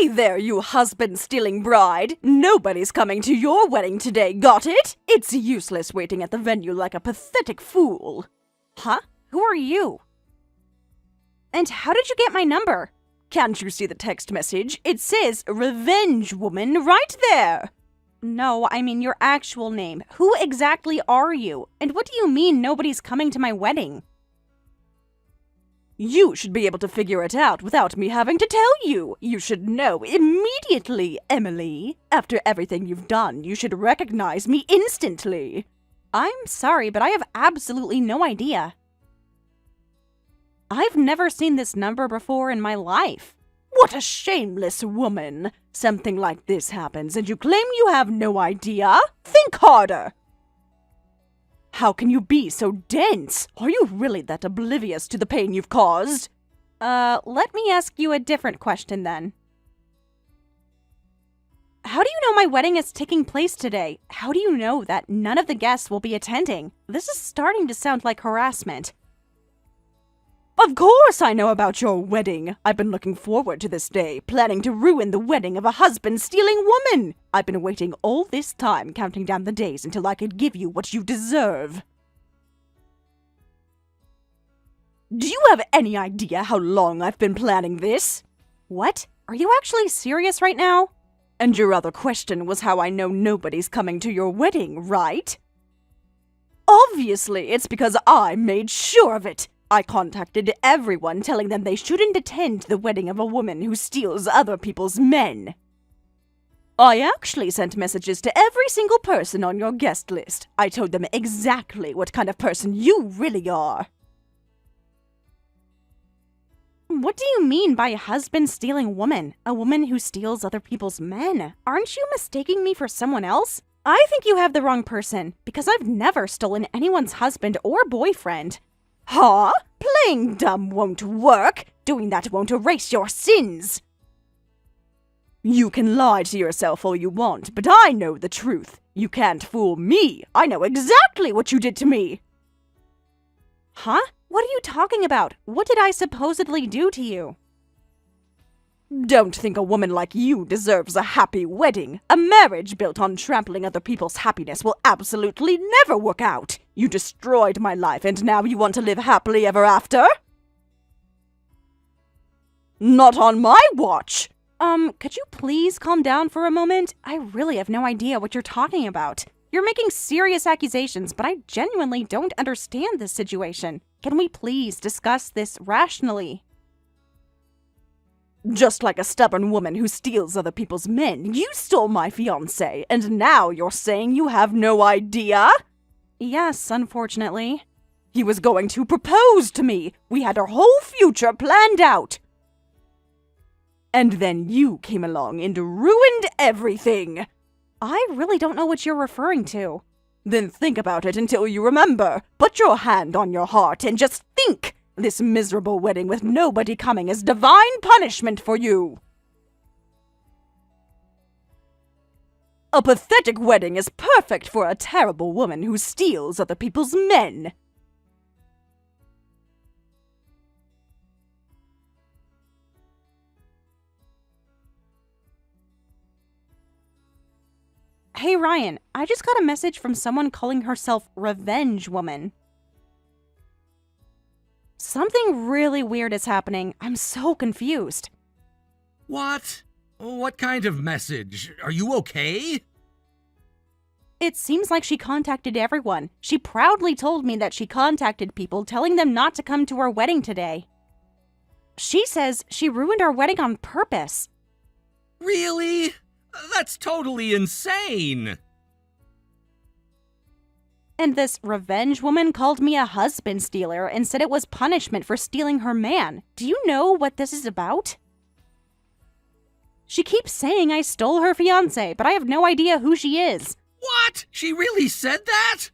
Hey there, you husband-stealing bride! Nobody's coming to your wedding today, got it? It's useless waiting at the venue like a pathetic fool. Huh? Who are you? And how did you get my number? Can't you see the text message? It says Revenge Woman right there! No, I mean your actual name. Who exactly are you? And what do you mean nobody's coming to my wedding? You should be able to figure it out without me having to tell you. You should know immediately, Emily. After everything you've done, you should recognize me instantly. I'm sorry, but I have absolutely no idea. I've never seen this number before in my life. What a shameless woman. Something like this happens and you claim you have no idea? Think harder. How can you be so dense? Are you really that oblivious to the pain you've caused? Let me ask you a different question then. How do you know my wedding is taking place today? How do you know that none of the guests will be attending? This is starting to sound like harassment. Of course I know about your wedding. I've been looking forward to this day, planning to ruin the wedding of a husband-stealing woman. I've been waiting all this time, counting down the days until I could give you what you deserve. Do you have any idea how long I've been planning this? What? Are you actually serious right now? And your other question was how I know nobody's coming to your wedding, right? Obviously, it's because I made sure of it. I contacted everyone telling them they shouldn't attend the wedding of a woman who steals other people's men. I actually sent messages to every single person on your guest list. I told them exactly what kind of person you really are. What do you mean by a husband-stealing woman? A woman who steals other people's men? Aren't you mistaking me for someone else? I think you have the wrong person, because I've never stolen anyone's husband or boyfriend. Huh? Playing dumb won't work. Doing that won't erase your sins. You can lie to yourself all you want, but I know the truth. You can't fool me. I know exactly what you did to me. Huh? What are you talking about? What did I supposedly do to you? Don't think a woman like you deserves a happy wedding. A marriage built on trampling other people's happiness will absolutely never work out. You destroyed my life and now you want to live happily ever after? Not on my watch! Could you please calm down for a moment? I really have no idea what you're talking about. You're making serious accusations, but I genuinely don't understand this situation. Can we please discuss this rationally? Just like a stubborn woman who steals other people's men, you stole my fiancé, and now you're saying you have no idea? Yes, unfortunately. He was going to propose to me. We had our whole future planned out. And then you came along and ruined everything. I really don't know what you're referring to. Then think about it until you remember. Put your hand on your heart and just think. This miserable wedding with nobody coming is divine punishment for you. A pathetic wedding is perfect for a terrible woman who steals other people's men. Hey Ryan, I just got a message from someone calling herself Revenge Woman. Something really weird is happening. I'm so confused. What? What kind of message? Are you okay? It seems like she contacted everyone. She proudly told me that she contacted people telling them not to come to our wedding today. She says she ruined our wedding on purpose. Really? That's totally insane! And this Revenge Woman called me a husband stealer and said it was punishment for stealing her man. Do you know what this is about? She keeps saying I stole her fiancé, but I have no idea who she is. What? She really said that?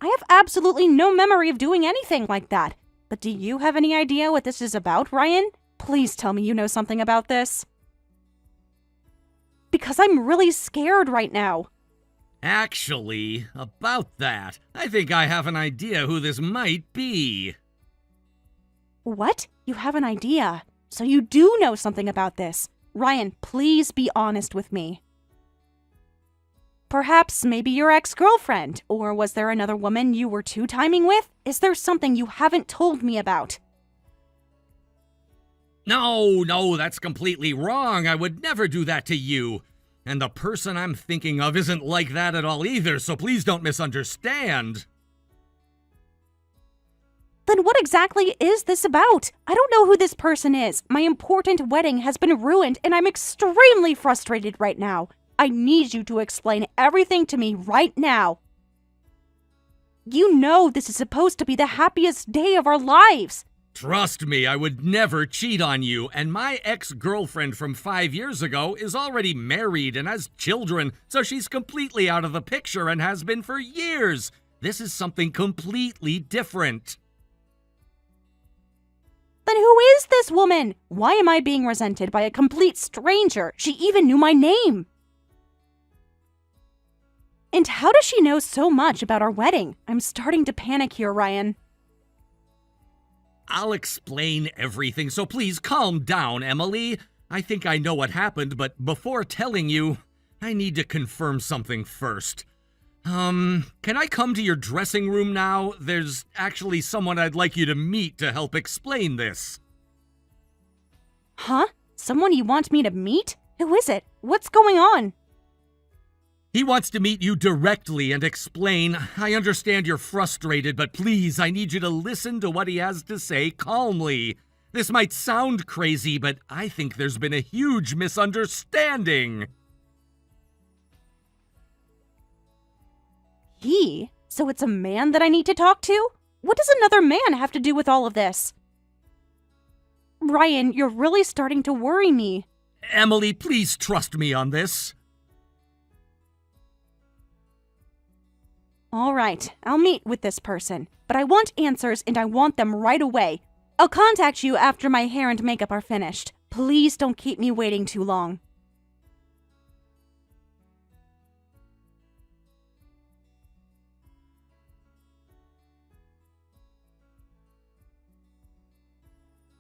I have absolutely no memory of doing anything like that. But do you have any idea what this is about, Ryan? Please tell me you know something about this. Because I'm really scared right now. Actually, about that, I think I have an idea who this might be. What? You have an idea? So you do know something about this. Ryan, please be honest with me. Perhaps maybe your ex-girlfriend, or was there another woman you were two-timing with? Is there something you haven't told me about? No, that's completely wrong. I would never do that to you. And the person I'm thinking of isn't like that at all either, so please don't misunderstand. Then what exactly is this about? I don't know who this person is. My important wedding has been ruined, and I'm extremely frustrated right now. I need you to explain everything to me right now. You know this is supposed to be the happiest day of our lives. Trust me, I would never cheat on you, and my ex-girlfriend from 5 years ago is already married and has children, so she's completely out of the picture and has been for years. This is something completely different. Then who is this woman? Why am I being resented by a complete stranger? She even knew my name. And how does she know so much about our wedding? I'm starting to panic here, Ryan. I'll explain everything, so please calm down, Emily. I think I know what happened, but before telling you, I need to confirm something first. Can I come to your dressing room now? There's actually someone I'd like you to meet to help explain this. Huh? Someone you want me to meet? Who is it? What's going on? He wants to meet you directly and explain. I understand you're frustrated, but please, I need you to listen to what he has to say calmly. This might sound crazy, but I think there's been a huge misunderstanding. He? So it's a man that I need to talk to? What does another man have to do with all of this? Ryan, you're really starting to worry me. Emily, please trust me on this. All right, I'll meet with this person, but I want answers and I want them right away. I'll contact you after my hair and makeup are finished. Please don't keep me waiting too long.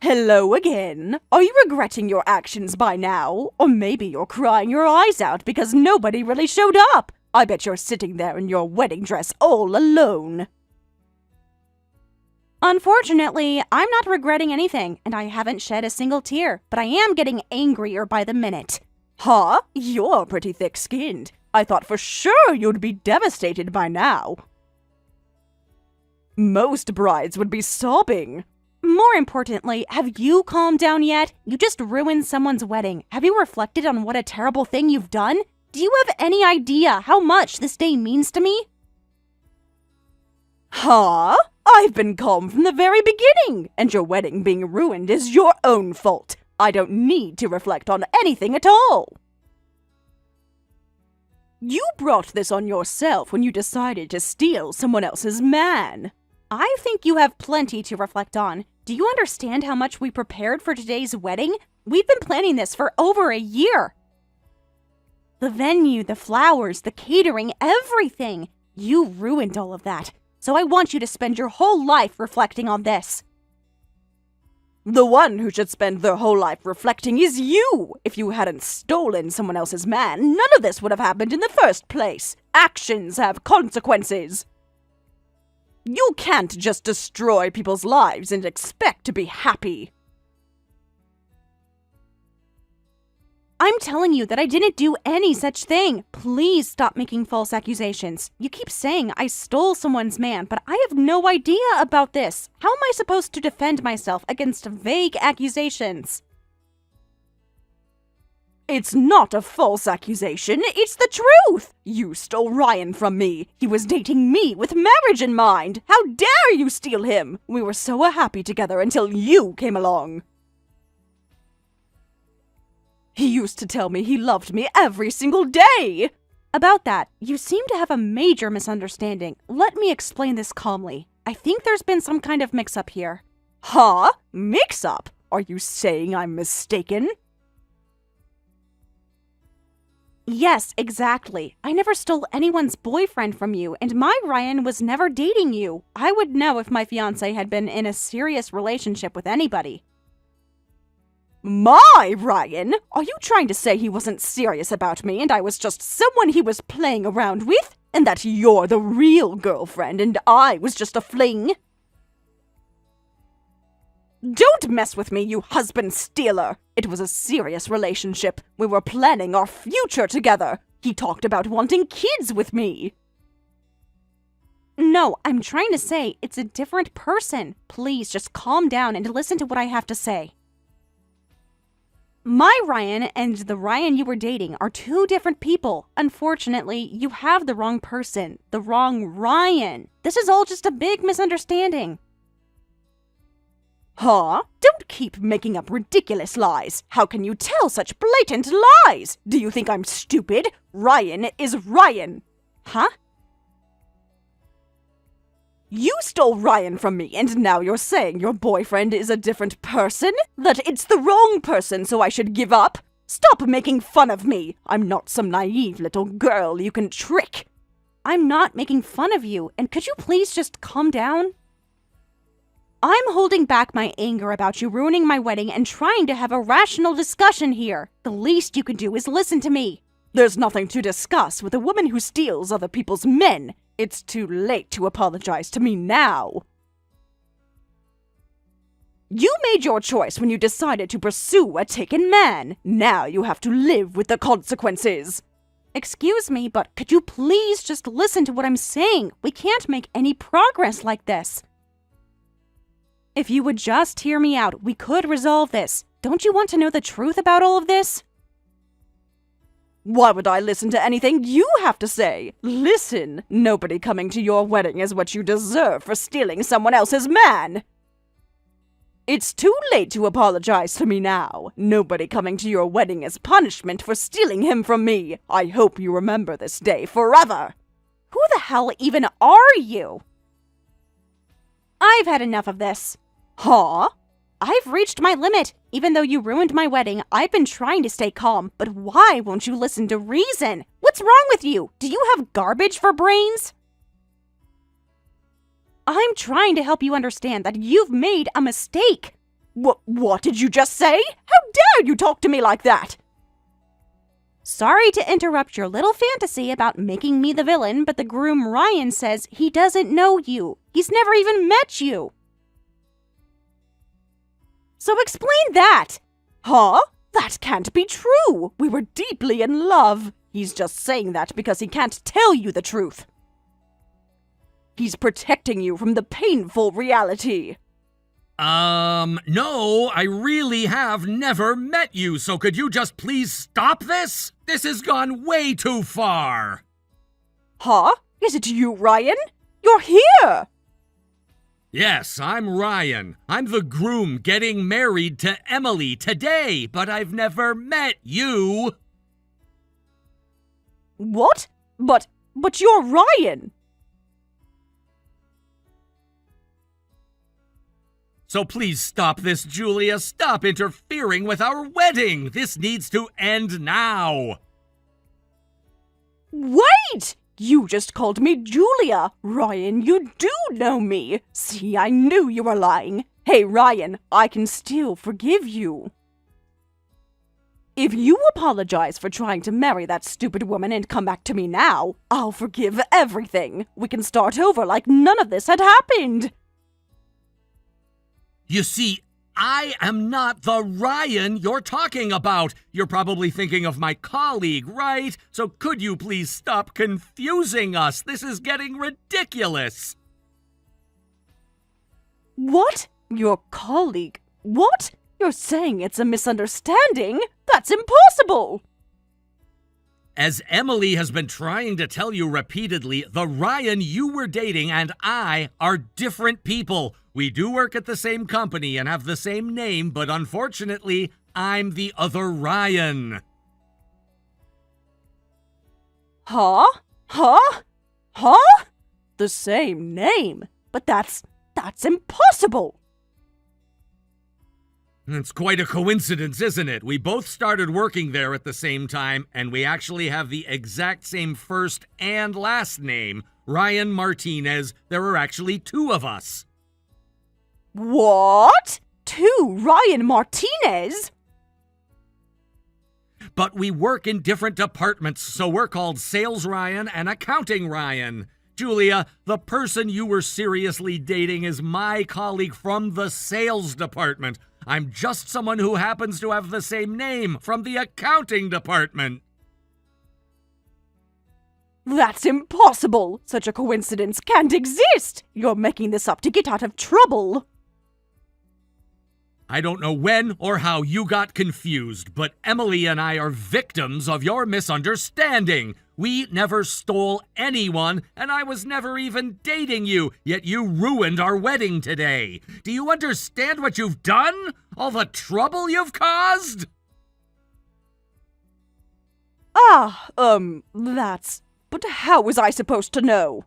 Hello again. Are you regretting your actions by now? Or maybe you're crying your eyes out because nobody really showed up. I bet you're sitting there in your wedding dress all alone. Unfortunately, I'm not regretting anything, and I haven't shed a single tear, but I am getting angrier by the minute. Huh? You're pretty thick-skinned. I thought for sure you'd be devastated by now. Most brides would be sobbing. More importantly, have you calmed down yet? You just ruined someone's wedding. Have you reflected on what a terrible thing you've done? Do you have any idea how much this day means to me? Huh? I've been calm from the very beginning, and your wedding being ruined is your own fault. I don't need to reflect on anything at all. You brought this on yourself when you decided to steal someone else's man. I think you have plenty to reflect on. Do you understand how much we prepared for today's wedding? We've been planning this for over a year. The venue, the flowers, the catering, everything. You ruined all of that. So I want you to spend your whole life reflecting on this. The one who should spend their whole life reflecting is you. If you hadn't stolen someone else's man, none of this would have happened in the first place. Actions have consequences. You can't just destroy people's lives and expect to be happy. I'm telling you that I didn't do any such thing. Please stop making false accusations. You keep saying I stole someone's man, but I have no idea about this. How am I supposed to defend myself against vague accusations? It's not a false accusation, it's the truth! You stole Ryan from me. He was dating me with marriage in mind. How dare you steal him? We were so happy together until you came along. He used to tell me he loved me every single day. About that, you seem to have a major misunderstanding. Let me explain this calmly. I think there's been some kind of mix-up here. Huh? Mix-up? Are you saying I'm mistaken? Yes, exactly. I never stole anyone's boyfriend from you, and my Ryan was never dating you. I would know if my fiancé had been in a serious relationship with anybody. My Ryan? Are you trying to say he wasn't serious about me and I was just someone he was playing around with? And that you're the real girlfriend and I was just a fling? Don't mess with me, you husband stealer! It was a serious relationship. We were planning our future together. He talked about wanting kids with me. No, I'm trying to say it's a different person. Please just calm down and listen to what I have to say. My Ryan and the Ryan you were dating are two different people. Unfortunately, you have the wrong person, the wrong Ryan. This is all just a big misunderstanding. Huh? Don't keep making up ridiculous lies. How can you tell such blatant lies? Do you think I'm stupid? Ryan is Ryan. Huh? You stole Ryan from me, and now you're saying your boyfriend is a different person? That it's the wrong person, so I should give up? Stop making fun of me. I'm not some naive little girl you can trick. I'm not making fun of you, and could you please just calm down? I'm holding back my anger about you ruining my wedding and trying to have a rational discussion here. The least you can do is listen to me. There's nothing to discuss with a woman who steals other people's men. It's too late to apologize to me now. You made your choice when you decided to pursue a taken man. Now you have to live with the consequences. Excuse me, but could you please just listen to what I'm saying? We can't make any progress like this. If you would just hear me out, we could resolve this. Don't you want to know the truth about all of this? Why would I listen to anything you have to say? Listen, nobody coming to your wedding is what you deserve for stealing someone else's man. It's too late to apologize to me now. Nobody coming to your wedding is punishment for stealing him from me. I hope you remember this day forever. Who the hell even are you? I've had enough of this. Huh? I've reached my limit. Even though you ruined my wedding, I've been trying to stay calm. But why won't you listen to reason? What's wrong with you? Do you have garbage for brains? I'm trying to help you understand that you've made a mistake. What did you just say? How dare you talk to me like that? Sorry to interrupt your little fantasy about making me the villain, but the groom Ryan says he doesn't know you. He's never even met you. So explain that! Huh? That can't be true! We were deeply in love! He's just saying that because he can't tell you the truth. He's protecting you from the painful reality. No, I really have never met you, so could you just please stop this? This has gone way too far! Huh? Is it you, Ryan? You're here! Yes, I'm Ryan. I'm the groom getting married to Emily today, but I've never met you. What? But you're Ryan! So please stop this, Julia. Stop interfering with our wedding. This needs to end now. Wait! You just called me Julia. Ryan, you do know me. See, I knew you were lying. Hey, Ryan, I can still forgive you. If you apologize for trying to marry that stupid woman and come back to me now, I'll forgive everything. We can start over like none of this had happened. You see, I am not the Ryan you're talking about. You're probably thinking of my colleague, right? So could you please stop confusing us? This is getting ridiculous. What? Your colleague? What? You're saying it's a misunderstanding? That's impossible! As Emily has been trying to tell you repeatedly, the Ryan you were dating and I are different people. We do work at the same company and have the same name, but unfortunately, I'm the other Ryan. Huh? Huh? Huh? The same name? But that's impossible! It's quite a coincidence, isn't it? We both started working there at the same time, and we actually have the exact same first and last name, Ryan Martinez. There are actually two of us. What? Two Ryan Martinez? but we work in different departments, so we're called Sales Ryan and Accounting Ryan. Julia, the person you were seriously dating is my colleague from the sales department. I'm just someone who happens to have the same name from the accounting department. That's impossible! Such a coincidence can't exist! You're making this up to get out of trouble! I don't know when or how you got confused, but Emily and I are victims of your misunderstanding. We never stole anyone, and I was never even dating you, yet you ruined our wedding today. Do you understand what you've done? All the trouble you've caused? But how was I supposed to know?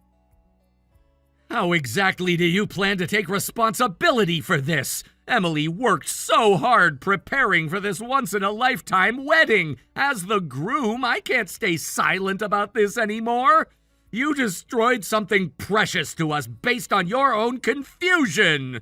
How exactly do you plan to take responsibility for this? Emily worked so hard preparing for this once-in-a-lifetime wedding. As the groom, I can't stay silent about this anymore. You destroyed something precious to us based on your own confusion.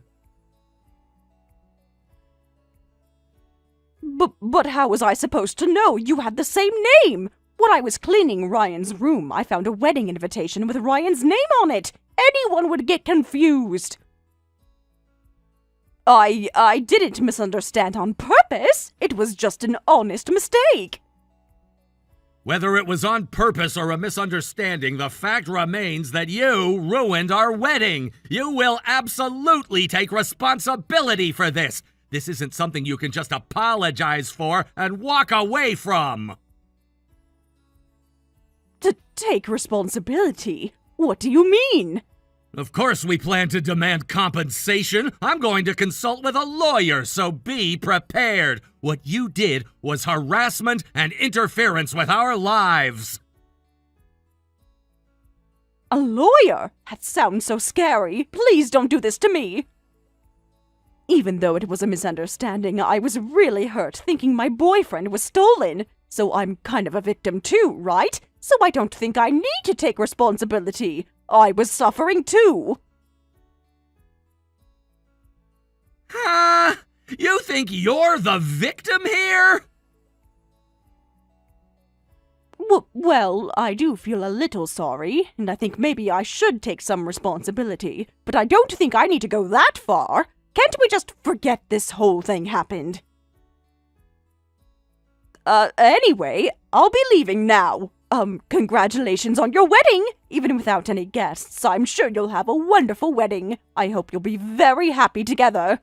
But how was I supposed to know you had the same name? When I was cleaning Ryan's room, I found a wedding invitation with Ryan's name on it. Anyone would get confused. I didn't misunderstand on purpose. It was just an honest mistake. Whether it was on purpose or a misunderstanding, the fact remains that you ruined our wedding. You will absolutely take responsibility for this. This isn't something you can just apologize for and walk away from. To take responsibility? What do you mean? Of course we plan to demand compensation. I'm going to consult with a lawyer, so be prepared. What you did was harassment and interference with our lives. A lawyer? That sounds so scary. Please don't do this to me. Even though it was a misunderstanding, I was really hurt thinking my boyfriend was stolen. So I'm kind of a victim too, right? So I don't think I need to take responsibility. I was suffering too. Huh? You think you're the victim here? Well, I do feel a little sorry, and I think maybe I should take some responsibility. But I don't think I need to go that far. Can't we just forget this whole thing happened? Anyway, I'll be leaving now. Congratulations on your wedding! Even without any guests, I'm sure you'll have a wonderful wedding. I hope you'll be very happy together.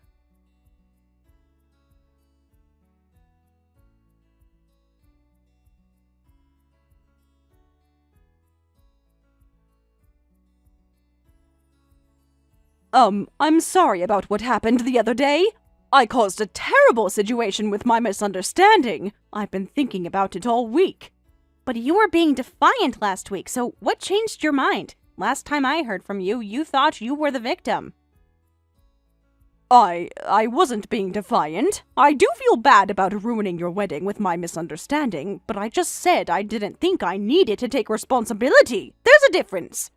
I'm sorry about what happened the other day. I caused a terrible situation with my misunderstanding. I've been thinking about it all week. But you were being defiant last week, so what changed your mind? Last time I heard from you, you thought you were the victim. I wasn't being defiant. I do feel bad about ruining your wedding with my misunderstanding, but I just said I didn't think I needed to take responsibility. There's a difference.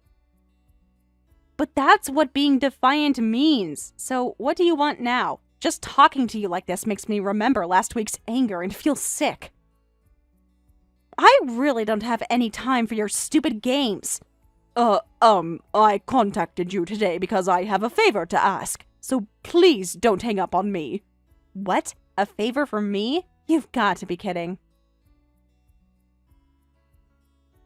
But that's what being defiant means. So what do you want now? Just talking to you like this makes me remember last week's anger and feel sick. I really don't have any time for your stupid games. I contacted you today because I have a favor to ask, so please don't hang up on me. What? A favor from me? You've got to be kidding.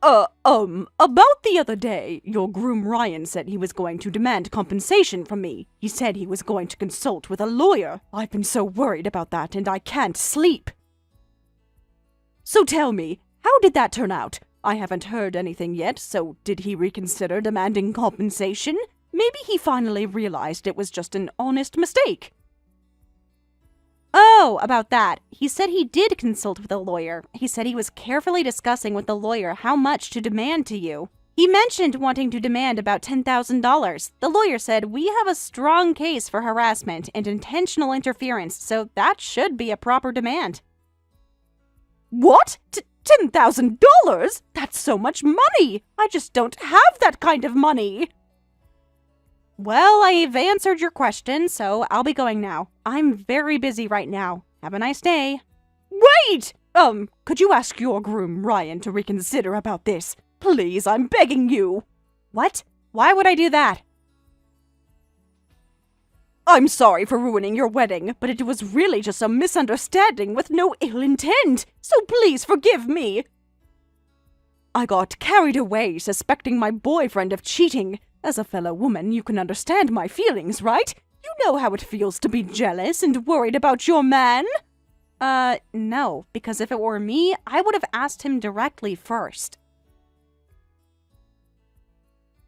About the other day, your groom Ryan said he was going to demand compensation from me. He said he was going to consult with a lawyer. I've been so worried about that and I can't sleep. So tell me, how did that turn out? I haven't heard anything yet, so did he reconsider demanding compensation? Maybe he finally realized it was just an honest mistake. Oh, about that. He said he did consult with a lawyer. He said he was carefully discussing with the lawyer how much to demand to you. He mentioned wanting to demand about $10,000. The lawyer said, "We have a strong case for harassment and intentional interference, so that should be a proper demand." What? $10,000? That's so much money! I just don't have that kind of money! Well, I've answered your question, so I'll be going now. I'm very busy right now. Have a nice day. Wait! Could you ask your groom, Ryan, to reconsider about this? Please, I'm begging you. What? Why would I do that? I'm sorry for ruining your wedding, but it was really just a misunderstanding with no ill intent, so please forgive me. I got carried away suspecting my boyfriend of cheating. As a fellow woman, you can understand my feelings, right? You know how it feels to be jealous and worried about your man. No, because if it were me, I would have asked him directly first.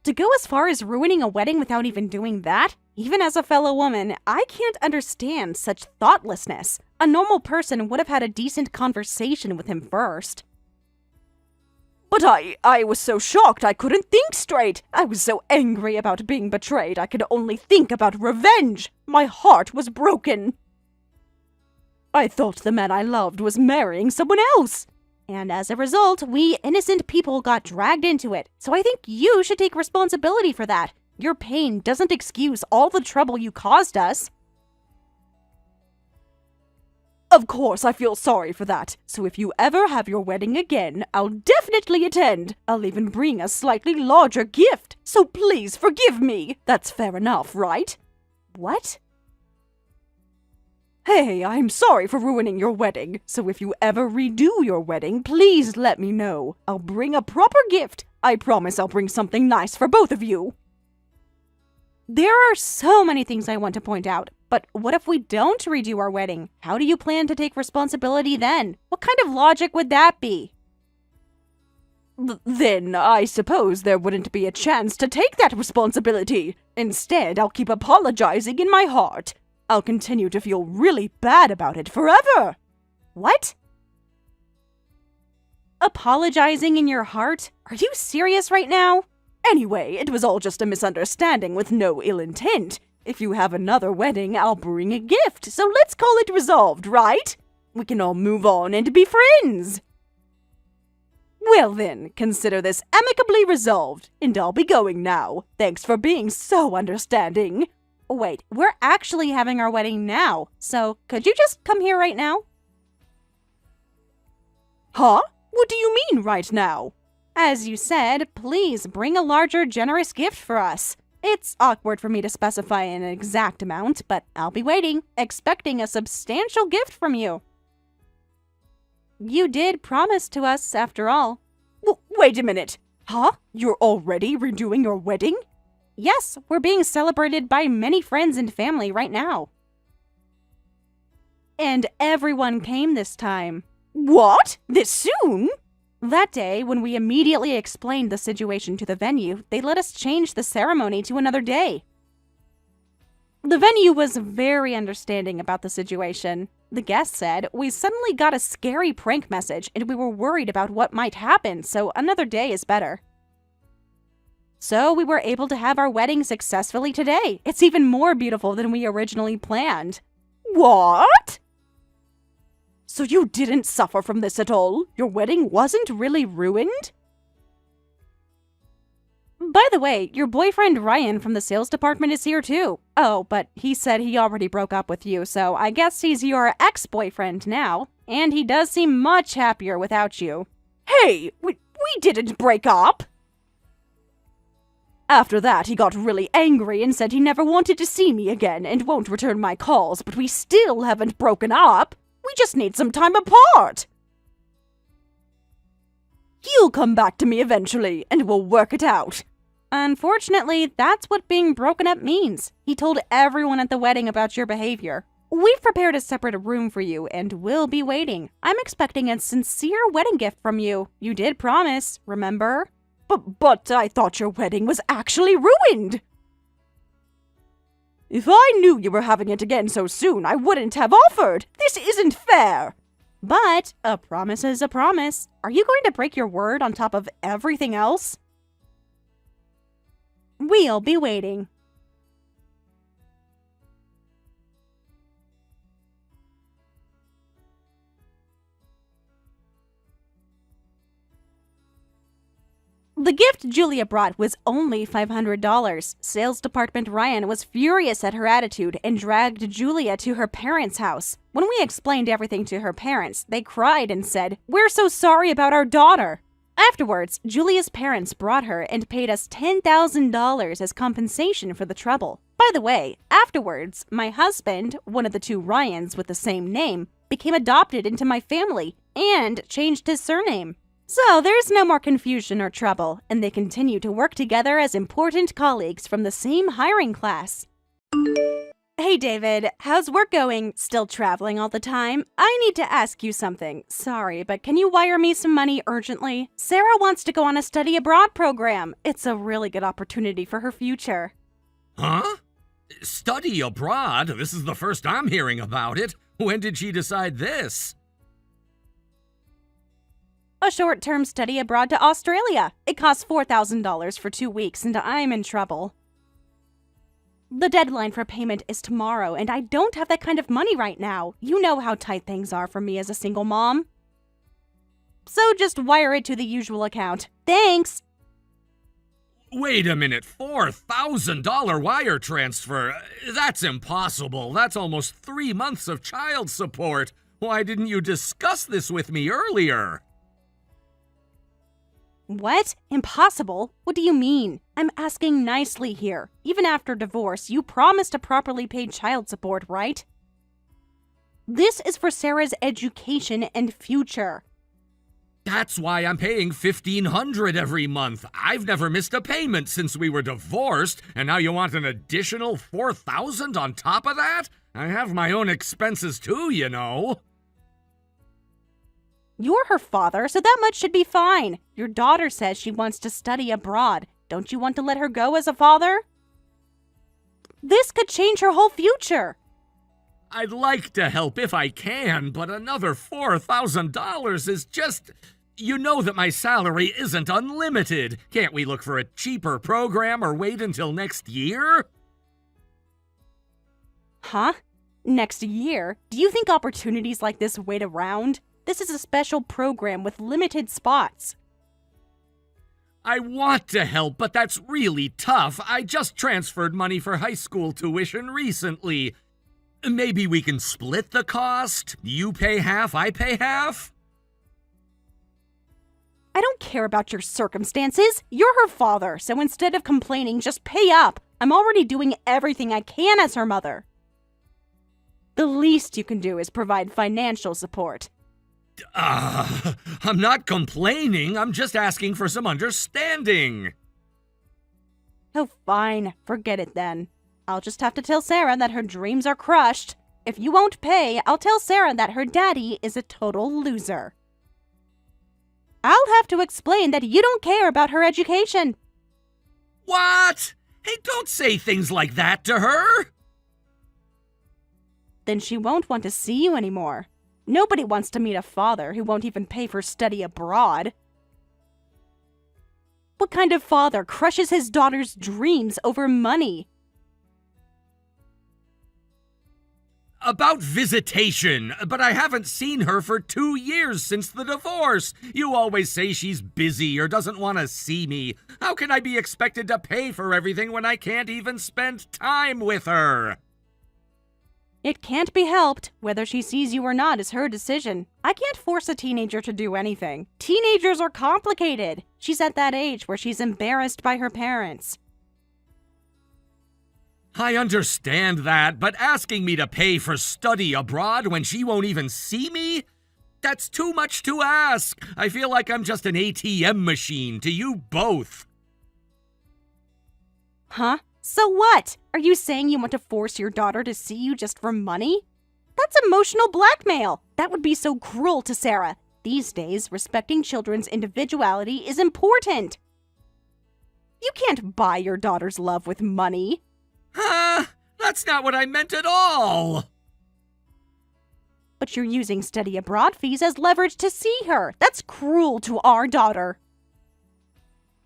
To go as far as ruining a wedding without even doing that? Even as a fellow woman, I can't understand such thoughtlessness. A normal person would have had a decent conversation with him first. But I was so shocked I couldn't think straight. I was so angry about being betrayed I could only think about revenge. My heart was broken. I thought the man I loved was marrying someone else. And as a result, we innocent people got dragged into it. So I think you should take responsibility for that. Your pain doesn't excuse all the trouble you caused us. Of course, I feel sorry for that. So if you ever have your wedding again, I'll definitely attend. I'll even bring a slightly larger gift. So please forgive me. That's fair enough, right? What? Hey, I'm sorry for ruining your wedding. So if you ever redo your wedding, please let me know. I'll bring a proper gift. I promise I'll bring something nice for both of you. There are so many things I want to point out, but what if we don't redo our wedding? How do you plan to take responsibility then? What kind of logic would that be? Then I suppose there wouldn't be a chance to take that responsibility. Instead, I'll keep apologizing in my heart. I'll continue to feel really bad about it forever. What? Apologizing in your heart? Are you serious right now? Anyway, it was all just a misunderstanding with no ill intent. If you have another wedding, I'll bring a gift, so let's call it resolved, right? We can all move on and be friends. Well then, consider this amicably resolved, and I'll be going now. Thanks for being so understanding. Wait, we're actually having our wedding now, so could you just come here right now? Huh? What do you mean right now? As you said, please bring a larger, generous gift for us. It's awkward for me to specify an exact amount, but I'll be waiting, expecting a substantial gift from you. You did promise to us, after all. Wait a minute. Huh? You're already redoing your wedding? Yes, we're being celebrated by many friends and family right now. And everyone came this time. What? This soon? That day, when we immediately explained the situation to the venue, they let us change the ceremony to another day. The venue was very understanding about the situation. The guest said, "We suddenly got a scary prank message and we were worried about what might happen, so another day is better." So we were able to have our wedding successfully today. It's even more beautiful than we originally planned. What? So you didn't suffer from this at all? Your wedding wasn't really ruined? By the way, your boyfriend Ryan from the sales department is here too. Oh, but he said he already broke up with you, so I guess he's your ex-boyfriend now. And he does seem much happier without you. Hey, we didn't break up! After that, he got really angry and said he never wanted to see me again and won't return my calls, but we still haven't broken up. We just need some time apart. You'll come back to me eventually, and we'll work it out. Unfortunately, that's what being broken up means. He told everyone at the wedding about your behavior. We've prepared a separate room for you, and we'll be waiting. I'm expecting a sincere wedding gift from you. You did promise, remember? But I thought your wedding was actually ruined. If I knew you were having it again so soon, I wouldn't have offered. This isn't fair. But a promise is a promise. Are you going to break your word on top of everything else? We'll be waiting. The gift Julia brought was only $500. Sales department Ryan was furious at her attitude and dragged Julia to her parents' house. When we explained everything to her parents, they cried and said, "We're so sorry about our daughter." Afterwards, Julia's parents brought her and paid us $10,000 as compensation for the trouble. By the way, afterwards, my husband, one of the two Ryans with the same name, became adopted into my family and changed his surname. So there's no more confusion or trouble, and they continue to work together as important colleagues from the same hiring class. Hey David, how's work going? Still traveling all the time? I need to ask you something. Sorry, but can you wire me some money urgently? Sarah wants to go on a study abroad program. It's a really good opportunity for her future. Huh? Study abroad? This is the first I'm hearing about it. When did she decide this? A short-term study abroad to Australia. It costs $4,000 for 2 weeks, and I'm in trouble. The deadline for payment is tomorrow, and I don't have that kind of money right now. You know how tight things are for me as a single mom. So just wire it to the usual account. Thanks! Wait a minute, $4,000 wire transfer? That's impossible. That's almost 3 months of child support. Why didn't you discuss this with me earlier? What? Impossible? What do you mean? I'm asking nicely here. Even after divorce, you promised to properly pay child support, right? This is for Sarah's education and future. That's why I'm paying $1,500 every month. I've never missed a payment since we were divorced, and now you want an additional $4,000 on top of that? I have my own expenses too, you know. You're her father, so that much should be fine. Your daughter says she wants to study abroad. Don't you want to let her go as a father? This could change her whole future. I'd like to help if I can, but another $4,000 is just... You know that my salary isn't unlimited. Can't we look for a cheaper program or wait until next year? Huh? Next year? Do you think opportunities like this wait around? This is a special program with limited spots. I want to help, but that's really tough. I just transferred money for high school tuition recently. Maybe we can split the cost? You pay half, I pay half? I don't care about your circumstances. You're her father, so instead of complaining, just pay up. I'm already doing everything I can as her mother. The least you can do is provide financial support. I'm not complaining. I'm just asking for some understanding. Oh, fine. Forget it then. I'll just have to tell Sarah that her dreams are crushed. If you won't pay, I'll tell Sarah that her daddy is a total loser. I'll have to explain that you don't care about her education. What? Hey, don't say things like that to her. Then she won't want to see you anymore. Nobody wants to meet a father who won't even pay for study abroad. What kind of father crushes his daughter's dreams over money? About visitation, but I haven't seen her for 2 years since the divorce. You always say she's busy or doesn't want to see me. How can I be expected to pay for everything when I can't even spend time with her? It can't be helped. Whether she sees you or not is her decision. I can't force a teenager to do anything. Teenagers are complicated. She's at that age where she's embarrassed by her parents. I understand that, but asking me to pay for study abroad when she won't even see me? That's too much to ask. I feel like I'm just an ATM machine to you both. Huh? So what? Are you saying you want to force your daughter to see you just for money? That's emotional blackmail. That would be so cruel to Sarah. These days, respecting children's individuality is important. You can't buy your daughter's love with money. Huh? That's not what I meant at all. But you're using study abroad fees as leverage to see her. That's cruel to our daughter.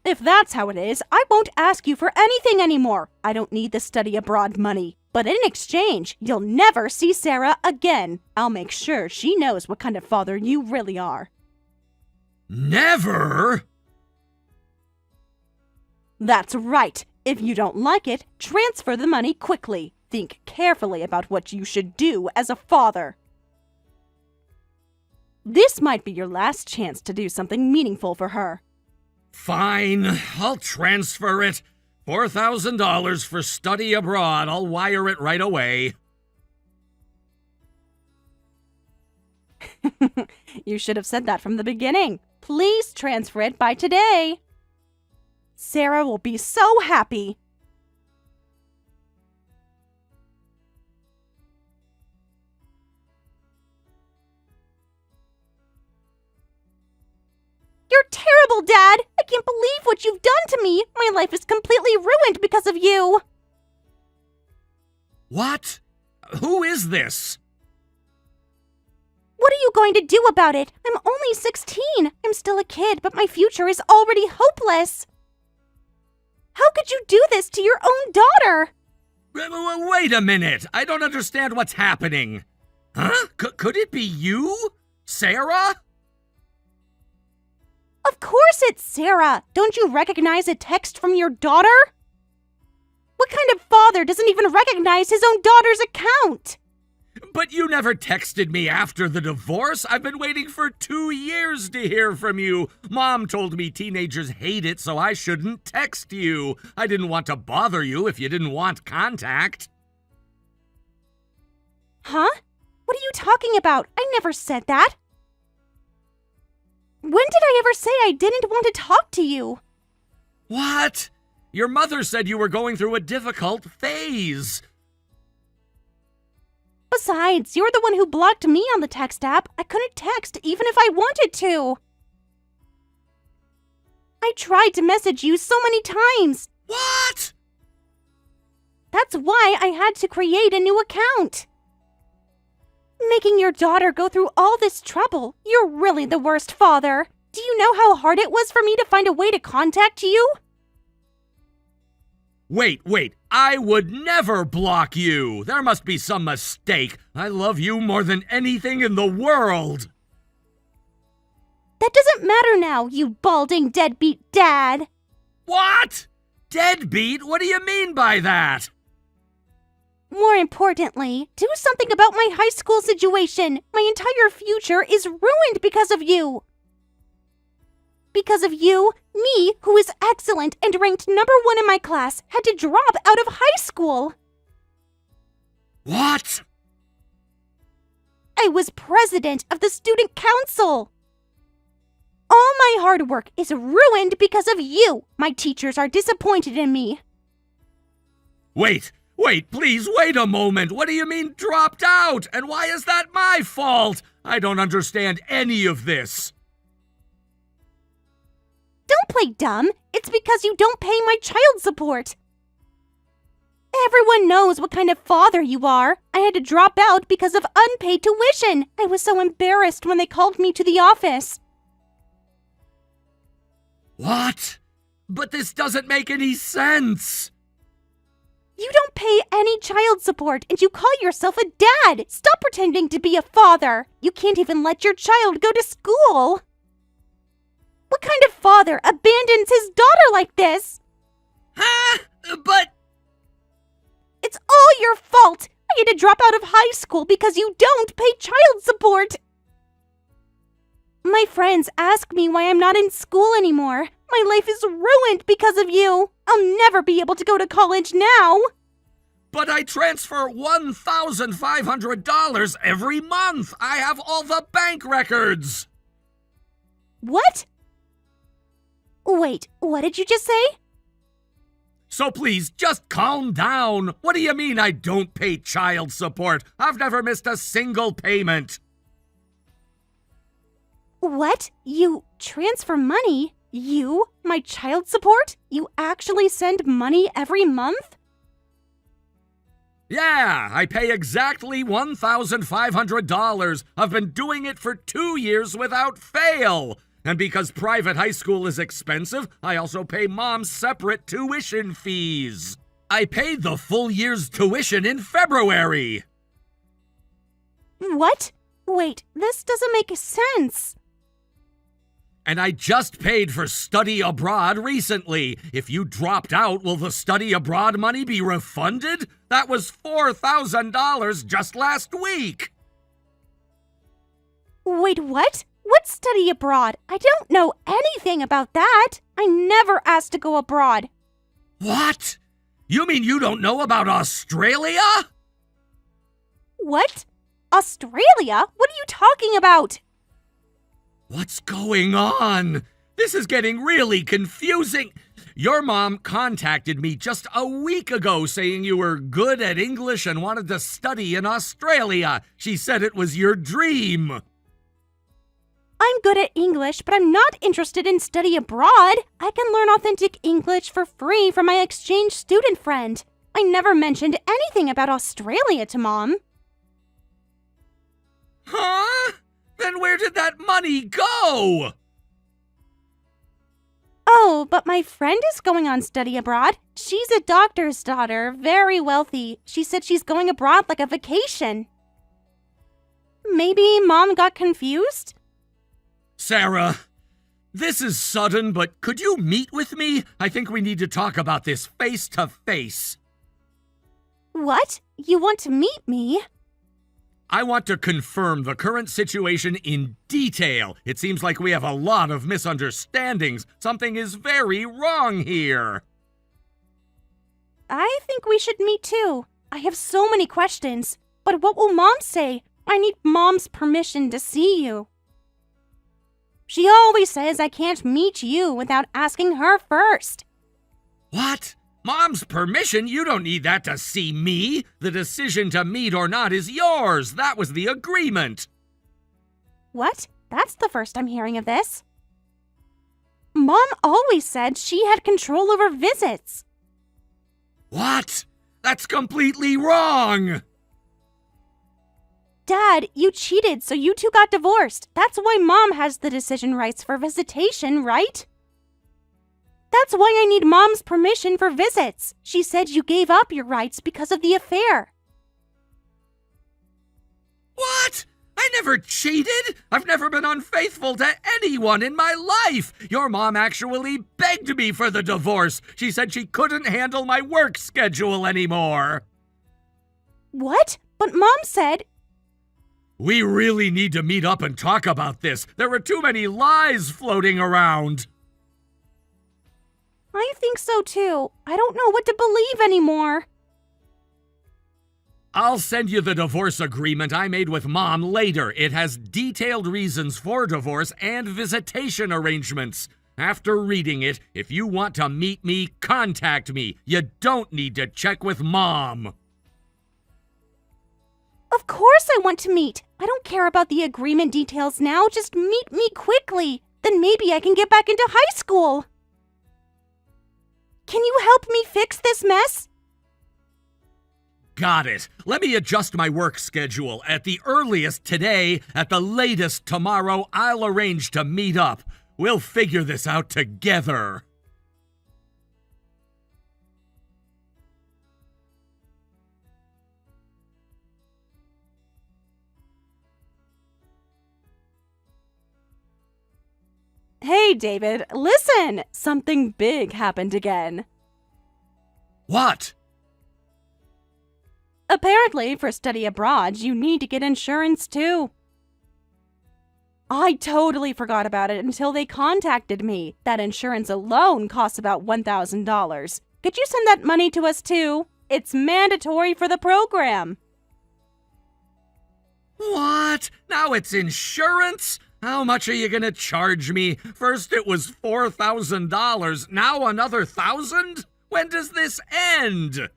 If that's how it is, I won't ask you for anything anymore. I don't need the study abroad money. But in exchange, you'll never see Sarah again. I'll make sure she knows what kind of father you really are. Never? That's right. If you don't like it, transfer the money quickly. Think carefully about what you should do as a father. This might be your last chance to do something meaningful for her. Fine, I'll transfer it. $4,000 for study abroad. I'll wire it right away. You should have said that from the beginning. Please transfer it by today. Sarah will be so happy. You're terrible, Dad! I can't believe what you've done to me! My life is completely ruined because of you! What? Who is this? What are you going to do about it? I'm only 16. I'm still a kid, but my future is already hopeless. How could you do this to your own daughter? Wait a minute. I don't understand what's happening. Huh? Could it be you? Sarah? Of course it's Sarah. Don't you recognize a text from your daughter? What kind of father doesn't even recognize his own daughter's account? But you never texted me after the divorce. I've been waiting for 2 years to hear from you. Mom told me teenagers hate it, so I shouldn't text you. I didn't want to bother you if you didn't want contact. Huh? What are you talking about? I never said that. When did I ever say I didn't want to talk to you? What? Your mother said you were going through a difficult phase. Besides, you're the one who blocked me on the text app. I couldn't text even if I wanted to. I tried to message you so many times. What? That's why I had to create a new account. Making your daughter go through all this trouble. You're really the worst father. Do you know how hard it was for me to find a way to contact you? Wait. I would never block you. There must be some mistake. I love you more than anything in the world. That doesn't matter now, you balding deadbeat dad. What? Deadbeat? What do you mean by that? More importantly, do something about my high school situation. My entire future is ruined because of you. Because of you, me, who is excellent and ranked #1 in my class, had to drop out of high school. What? I was president of the student council. All my hard work is ruined because of you. My teachers are disappointed in me. Wait, please wait a moment. What do you mean dropped out? And why is that my fault? I don't understand any of this. Don't play dumb. It's because you don't pay my child support. Everyone knows what kind of father you are. I had to drop out because of unpaid tuition. I was so embarrassed when they called me to the office. What? But this doesn't make any sense. You don't pay any child support and you call yourself a dad. Stop pretending to be a father. You can't even let your child go to school. What kind of father abandons his daughter like this? Huh? But... It's all your fault. I had to drop out of high school because you don't pay child support. My friends ask me why I'm not in school anymore. My life is ruined because of you. I'll never be able to go to college now. But I transfer $1,500 every month. I have all the bank records. What? Wait, what did you just say? So please, just calm down. What do you mean I don't pay child support? I've never missed a single payment. What? You transfer money? You? My child support? You actually send money every month? Yeah, I pay exactly $1,500. I've been doing it for 2 years without fail. And because private high school is expensive, I also pay Mom's separate tuition fees. I paid the full year's tuition in February. What? Wait, this doesn't make sense. And I just paid for study abroad recently. If you dropped out, will the study abroad money be refunded? That was $4,000 just last week. Wait, what? What's study abroad? I don't know anything about that. I never asked to go abroad. What? You mean you don't know about Australia? What? Australia? What are you talking about? What's going on? This is getting really confusing. Your mom contacted me just a week ago saying you were good at English and wanted to study in Australia. She said it was your dream. I'm good at English, but I'm not interested in study abroad. I can learn authentic English for free from my exchange student friend. I never mentioned anything about Australia to Mom. Huh? Then where did that money go? Oh, but my friend is going on study abroad. She's a doctor's daughter, very wealthy. She said she's going abroad like a vacation. Maybe Mom got confused? Sarah, this is sudden, but could you meet with me? I think we need to talk about this face to face. What? You want to meet me? I want to confirm the current situation in detail. It seems like we have a lot of misunderstandings. Something is very wrong here. I think we should meet too. I have so many questions. But what will Mom say? I need Mom's permission to see you. She always says I can't meet you without asking her first. What? Mom's permission? You don't need that to see me. The decision to meet or not is yours. That was the agreement. What? That's the first I'm hearing of this. Mom always said she had control over visits. What? That's completely wrong. Dad, you cheated, so you two got divorced. That's why Mom has the decision rights for visitation, right? That's why I need Mom's permission for visits. She said you gave up your rights because of the affair. What? I never cheated. I've never been unfaithful to anyone in my life. Your mom actually begged me for the divorce. She said she couldn't handle my work schedule anymore. What? But Mom said... We really need to meet up and talk about this. There are too many lies floating around. I think so too. I don't know what to believe anymore. I'll send you the divorce agreement I made with Mom later. It has detailed reasons for divorce and visitation arrangements. After reading it, if you want to meet me, contact me. You don't need to check with Mom. Of course I want to meet. I don't care about the agreement details now. Just meet me quickly. Then maybe I can get back into high school. Can you help me fix this mess? Got it. Let me adjust my work schedule. At the earliest today, at the latest tomorrow, I'll arrange to meet up. We'll figure this out together. Hey, David, listen! Something big happened again. What? Apparently, for study abroad, you need to get insurance too. I totally forgot about it until they contacted me. That insurance alone costs about $1,000. Could you send that money to us too? It's mandatory for the program. What? Now it's insurance? How much are you gonna charge me? First it was $4,000, now another $1,000? When does this end?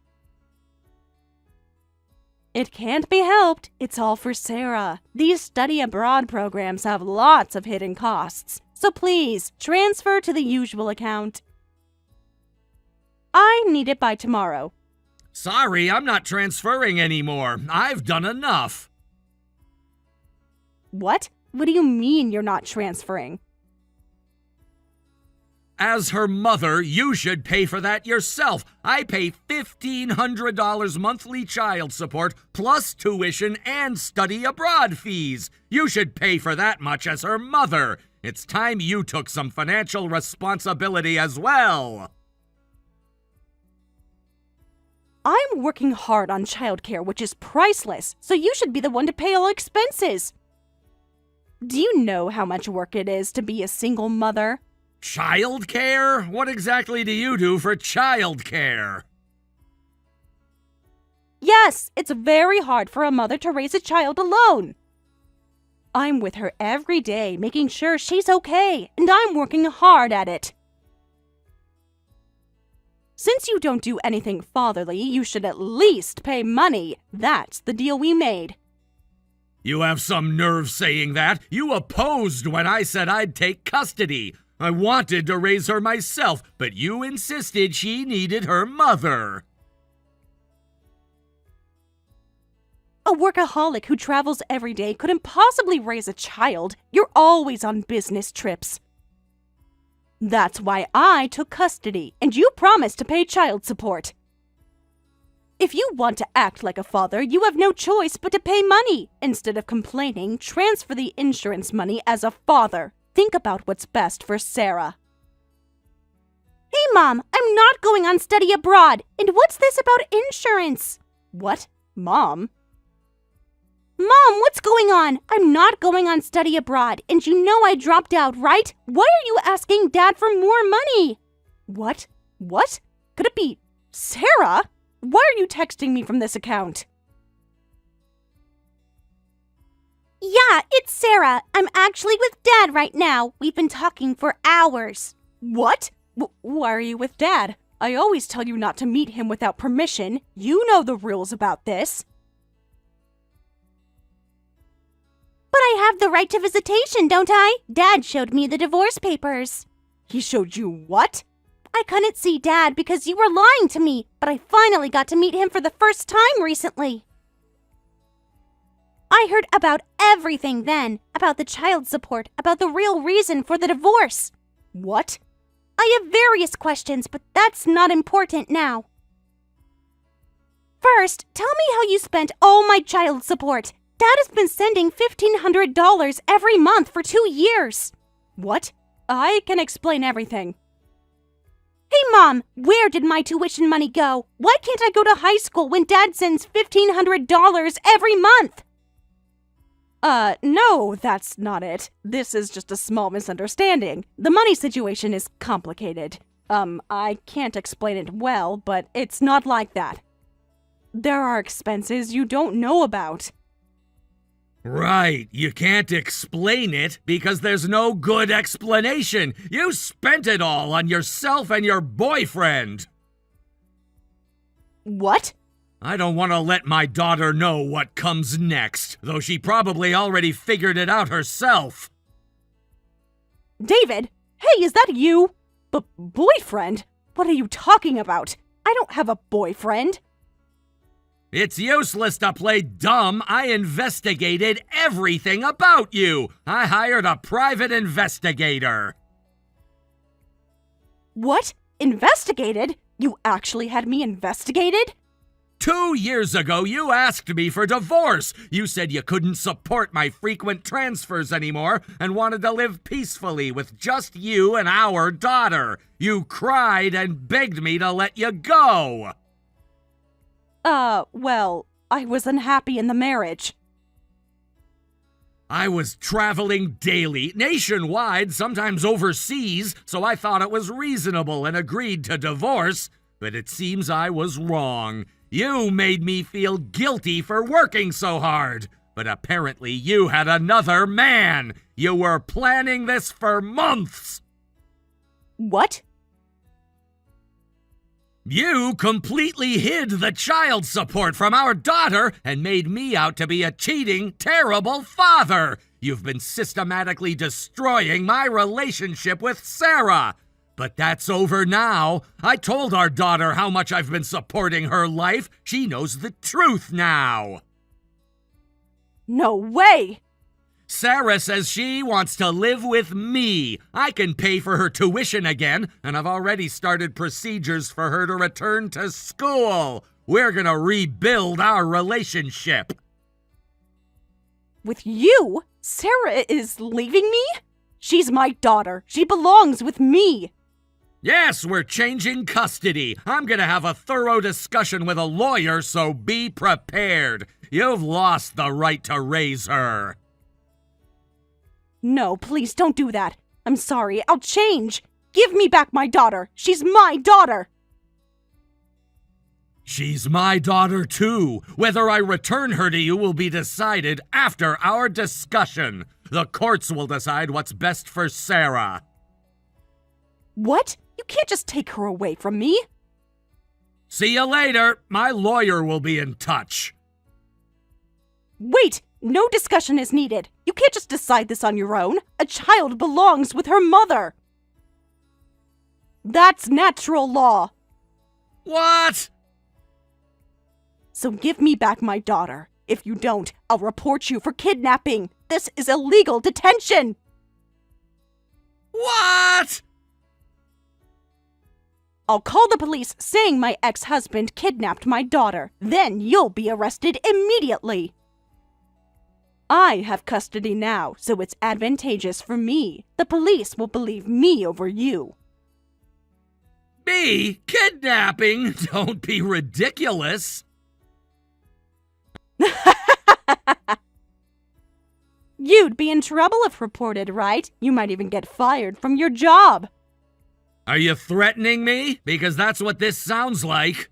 It can't be helped. It's all for Sarah. These study abroad programs have lots of hidden costs. So please, transfer to the usual account. I need it by tomorrow. Sorry, I'm not transferring anymore. I've done enough. What? What do you mean you're not transferring? As her mother, you should pay for that yourself. I pay $1,500 monthly child support, plus tuition and study abroad fees. You should pay for that much as her mother. It's time you took some financial responsibility as well. I'm working hard on childcare, which is priceless, so you should be the one to pay all expenses. Do you know how much work it is to be a single mother? Childcare? What exactly do you do for childcare? Yes, it's very hard for a mother to raise a child alone. I'm with her every day, making sure she's okay, and I'm working hard at it. Since you don't do anything fatherly, you should at least pay money. That's the deal we made. You have some nerve saying that. You opposed when I said I'd take custody. I wanted to raise her myself, but you insisted she needed her mother. A workaholic who travels every day couldn't possibly raise a child. You're always on business trips. That's why I took custody, and you promised to pay child support. If you want to act like a father, you have no choice but to pay money. Instead of complaining, transfer the insurance money as a father. Think about what's best for Sarah. Hey, Mom, I'm not going on study abroad. And what's this about insurance? What? Mom? Mom, what's going on? I'm not going on study abroad, and you know I dropped out, right? Why are you asking Dad for more money? What? What? Could it be Sarah? Why are you texting me from this account? Yeah, it's Sarah. I'm actually with Dad right now. We've been talking for hours. What? Why are you with Dad? I always tell you not to meet him without permission. You know the rules about this. But I have the right to visitation, don't I? Dad showed me the divorce papers. He showed you what? I couldn't see Dad because you were lying to me, but I finally got to meet him for the first time recently. I heard about everything then, about the child support, about the real reason for the divorce. What? I have various questions, but that's not important now. First, tell me how you spent all my child support. Dad has been sending $1,500 every month for 2 years. What? I can explain everything. Hey, Mom, where did my tuition money go? Why can't I go to high school when Dad sends $1,500 every month? No, that's not it. This is just a small misunderstanding. The money situation is complicated. I can't explain it well, but it's not like that. There are expenses you don't know about. Right, you can't explain it because there's no good explanation. You spent it all on yourself and your boyfriend. What? I don't want to let my daughter know what comes next, though she probably already figured it out herself. David? Hey, is that you? Boyfriend? What are you talking about? I don't have a boyfriend. It's useless to play dumb. I investigated everything about you. I hired a private investigator. What? Investigated? You actually had me investigated? 2 years ago, you asked me for divorce. You said you couldn't support my frequent transfers anymore and wanted to live peacefully with just you and our daughter. You cried and begged me to let you go. Well, I was unhappy in the marriage. I was traveling daily, nationwide, sometimes overseas, so I thought it was reasonable and agreed to divorce, but it seems I was wrong. You made me feel guilty for working so hard, but apparently you had another man. You were planning this for months. What? You completely hid the child support from our daughter and made me out to be a cheating, terrible father. You've been systematically destroying my relationship with Sarah. But that's over now. I told our daughter how much I've been supporting her life. She knows the truth now. No way! Sarah says she wants to live with me. I can pay for her tuition again, and I've already started procedures for her to return to school. We're gonna rebuild our relationship. With you? Sarah is leaving me? She's my daughter. She belongs with me. Yes, we're changing custody. I'm gonna have a thorough discussion with a lawyer, so be prepared. You've lost the right to raise her. No, please don't do that. I'm sorry. I'll change. Give me back my daughter. She's my daughter. She's my daughter too. Whether I return her to you will be decided after our discussion. The courts will decide what's best for Sarah. What? You can't just take her away from me. See you later. My lawyer will be in touch. Wait! No discussion is needed. You can't just decide this on your own. A child belongs with her mother. That's natural law. What? So give me back my daughter. If you don't, I'll report you for kidnapping. This is illegal detention. What? I'll call the police saying my ex-husband kidnapped my daughter. Then you'll be arrested immediately. I have custody now, so it's advantageous for me. The police will believe me over you. Me? Kidnapping? Don't be ridiculous. You'd be in trouble if reported, right? You might even get fired from your job. Are you threatening me? Because that's what this sounds like.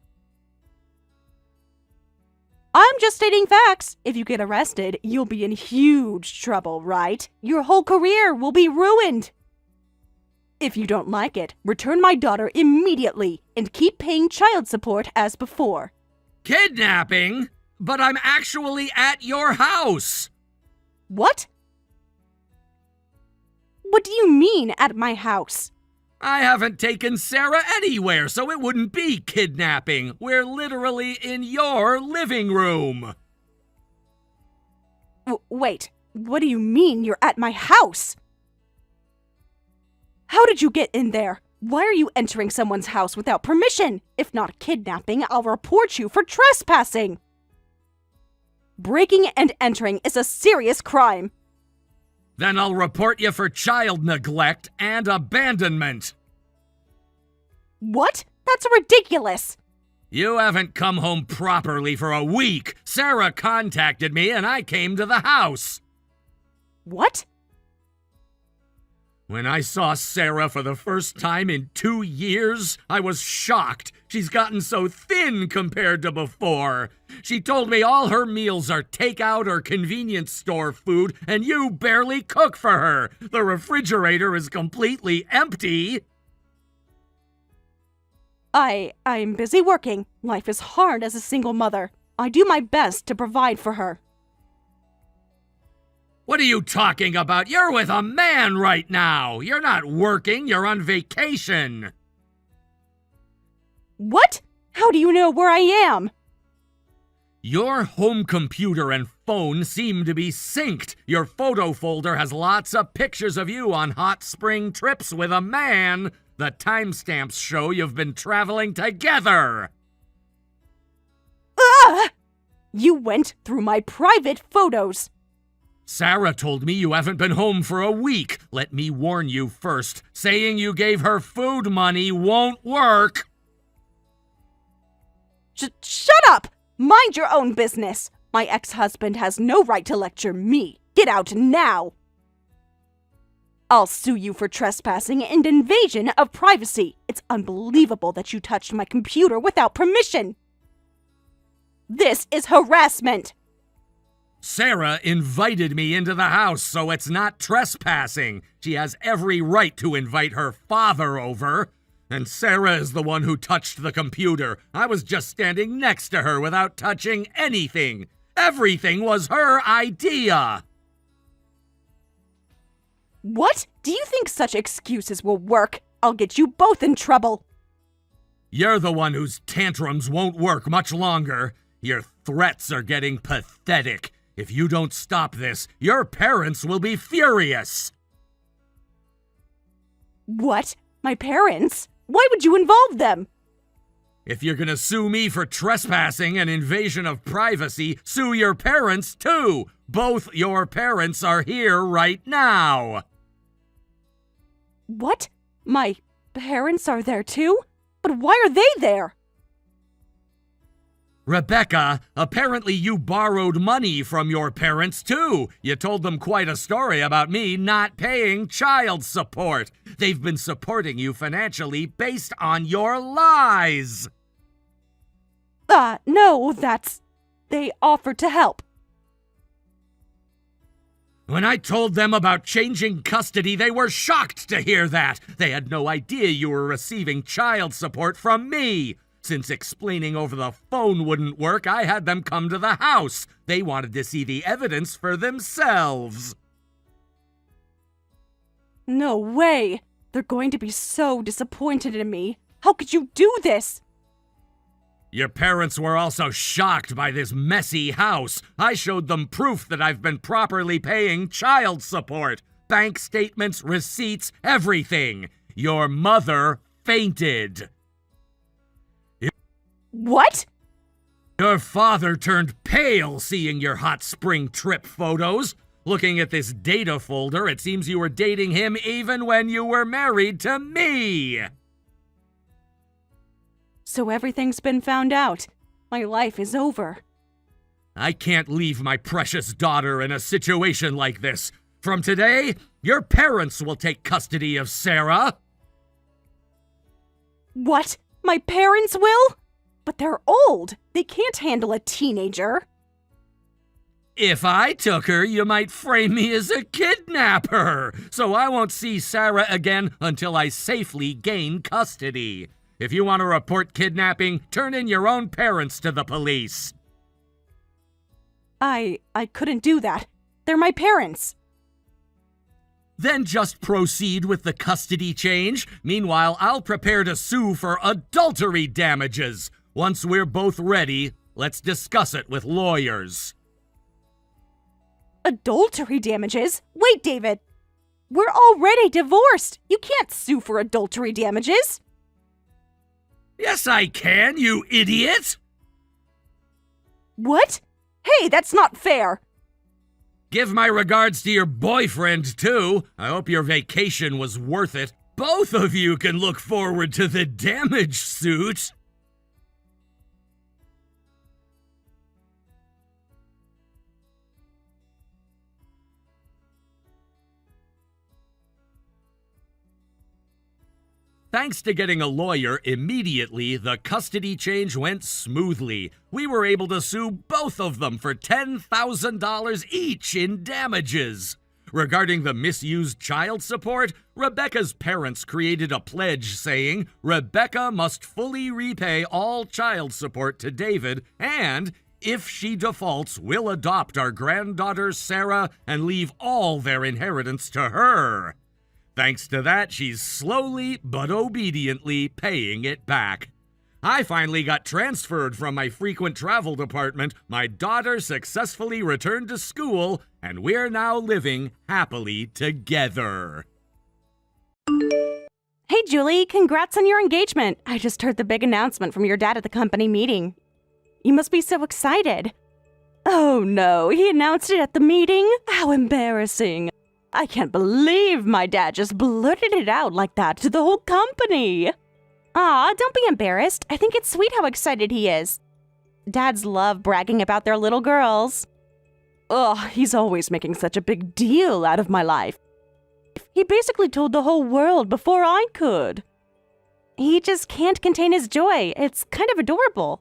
I'm just stating facts. If you get arrested, you'll be in huge trouble, right? Your whole career will be ruined. If you don't like it, return my daughter immediately and keep paying child support as before. Kidnapping? But I'm actually at your house. What? What do you mean at my house? I haven't taken Sarah anywhere, so it wouldn't be kidnapping. We're literally in your living room. Wait, what do you mean you're at my house? How did you get in there? Why are you entering someone's house without permission? If not kidnapping, I'll report you for trespassing. Breaking and entering is a serious crime. Then I'll report you for child neglect and abandonment. What? That's ridiculous. You haven't come home properly for a week. Sarah contacted me and I came to the house. What? When I saw Sarah for the first time in 2 years, I was shocked. She's gotten so thin compared to before. She told me all her meals are takeout or convenience store food, and you barely cook for her. The refrigerator is completely empty. I'm busy working. Life is hard as a single mother. I do my best to provide for her. What are you talking about? You're with a man right now. You're not working, you're on vacation. What? How do you know where I am? Your home computer and phone seem to be synced. Your photo folder has lots of pictures of you on hot spring trips with a man. The timestamps show you've been traveling together. Ah! You went through my private photos. Sarah told me you haven't been home for a week. Let me warn you first. Saying you gave her food money won't work. Shut up! Mind your own business. My ex-husband has no right to lecture me. Get out now. I'll sue you for trespassing and invasion of privacy. It's unbelievable that you touched my computer without permission. This is harassment. Sarah invited me into the house, so it's not trespassing. She has every right to invite her father over. And Sarah is the one who touched the computer. I was just standing next to her without touching anything. Everything was her idea. What? Do you think such excuses will work? I'll get you both in trouble. You're the one whose tantrums won't work much longer. Your threats are getting pathetic. If you don't stop this, your parents will be furious. What? My parents? Why would you involve them? If you're gonna sue me for trespassing and invasion of privacy, sue your parents too. Both your parents are here right now. What? My parents are there too? But why are they there? Rebecca, apparently you borrowed money from your parents too. You told them quite a story about me not paying child support. They've been supporting you financially based on your lies. No, they offered to help. When I told them about changing custody, they were shocked to hear that. They had no idea you were receiving child support from me. Since explaining over the phone wouldn't work, I had them come to the house. They wanted to see the evidence for themselves. No way! They're going to be so disappointed in me. How could you do this? Your parents were also shocked by this messy house. I showed them proof that I've been properly paying child support. Bank statements, receipts, everything. Your mother fainted. What? Your father turned pale seeing your hot spring trip photos. Looking at this data folder, it seems you were dating him even when you were married to me. So everything's been found out. My life is over. I can't leave my precious daughter in a situation like this. From today, your parents will take custody of Sarah. What? My parents will? But they're old. They can't handle a teenager. If I took her, you might frame me as a kidnapper. So I won't see Sarah again until I safely gain custody. If you want to report kidnapping, turn in your own parents to the police. I couldn't do that. They're my parents. Then just proceed with the custody change. Meanwhile, I'll prepare to sue for adultery damages. Once we're both ready, let's discuss it with lawyers. Adultery damages? Wait, David. We're already divorced. You can't sue for adultery damages. Yes, I can, you idiot! What? Hey, that's not fair. Give my regards to your boyfriend, too. I hope your vacation was worth it. Both of you can look forward to the damage suit. Thanks to getting a lawyer immediately, the custody change went smoothly. We were able to sue both of them for $10,000 each in damages. Regarding the misused child support, Rebecca's parents created a pledge saying Rebecca must fully repay all child support to David, and if she defaults, we'll adopt our granddaughter Sarah and leave all their inheritance to her. Thanks to that, she's slowly but obediently paying it back. I finally got transferred from my frequent travel department, my daughter successfully returned to school, and we're now living happily together. Hey, Julie, congrats on your engagement. I just heard the big announcement from your dad at the company meeting. You must be so excited. Oh no, he announced it at the meeting? How embarrassing. I can't believe my dad just blurted it out like that to the whole company. Aw, don't be embarrassed. I think it's sweet how excited he is. Dads love bragging about their little girls. Ugh, he's always making such a big deal out of my life. He basically told the whole world before I could. He just can't contain his joy. It's kind of adorable.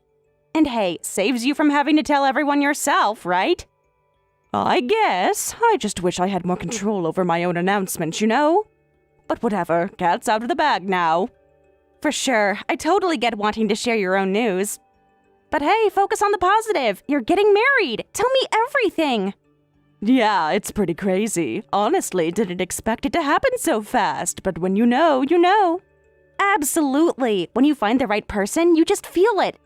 And hey, saves you from having to tell everyone yourself, right? I guess. I just wish I had more control over my own announcements, you know? But whatever, cat's out of the bag now. For sure, I totally get wanting to share your own news. But hey, focus on the positive. You're getting married. Tell me everything. Yeah, it's pretty crazy. Honestly, didn't expect it to happen so fast, but when you know, you know. Absolutely. When you find the right person, you just feel it.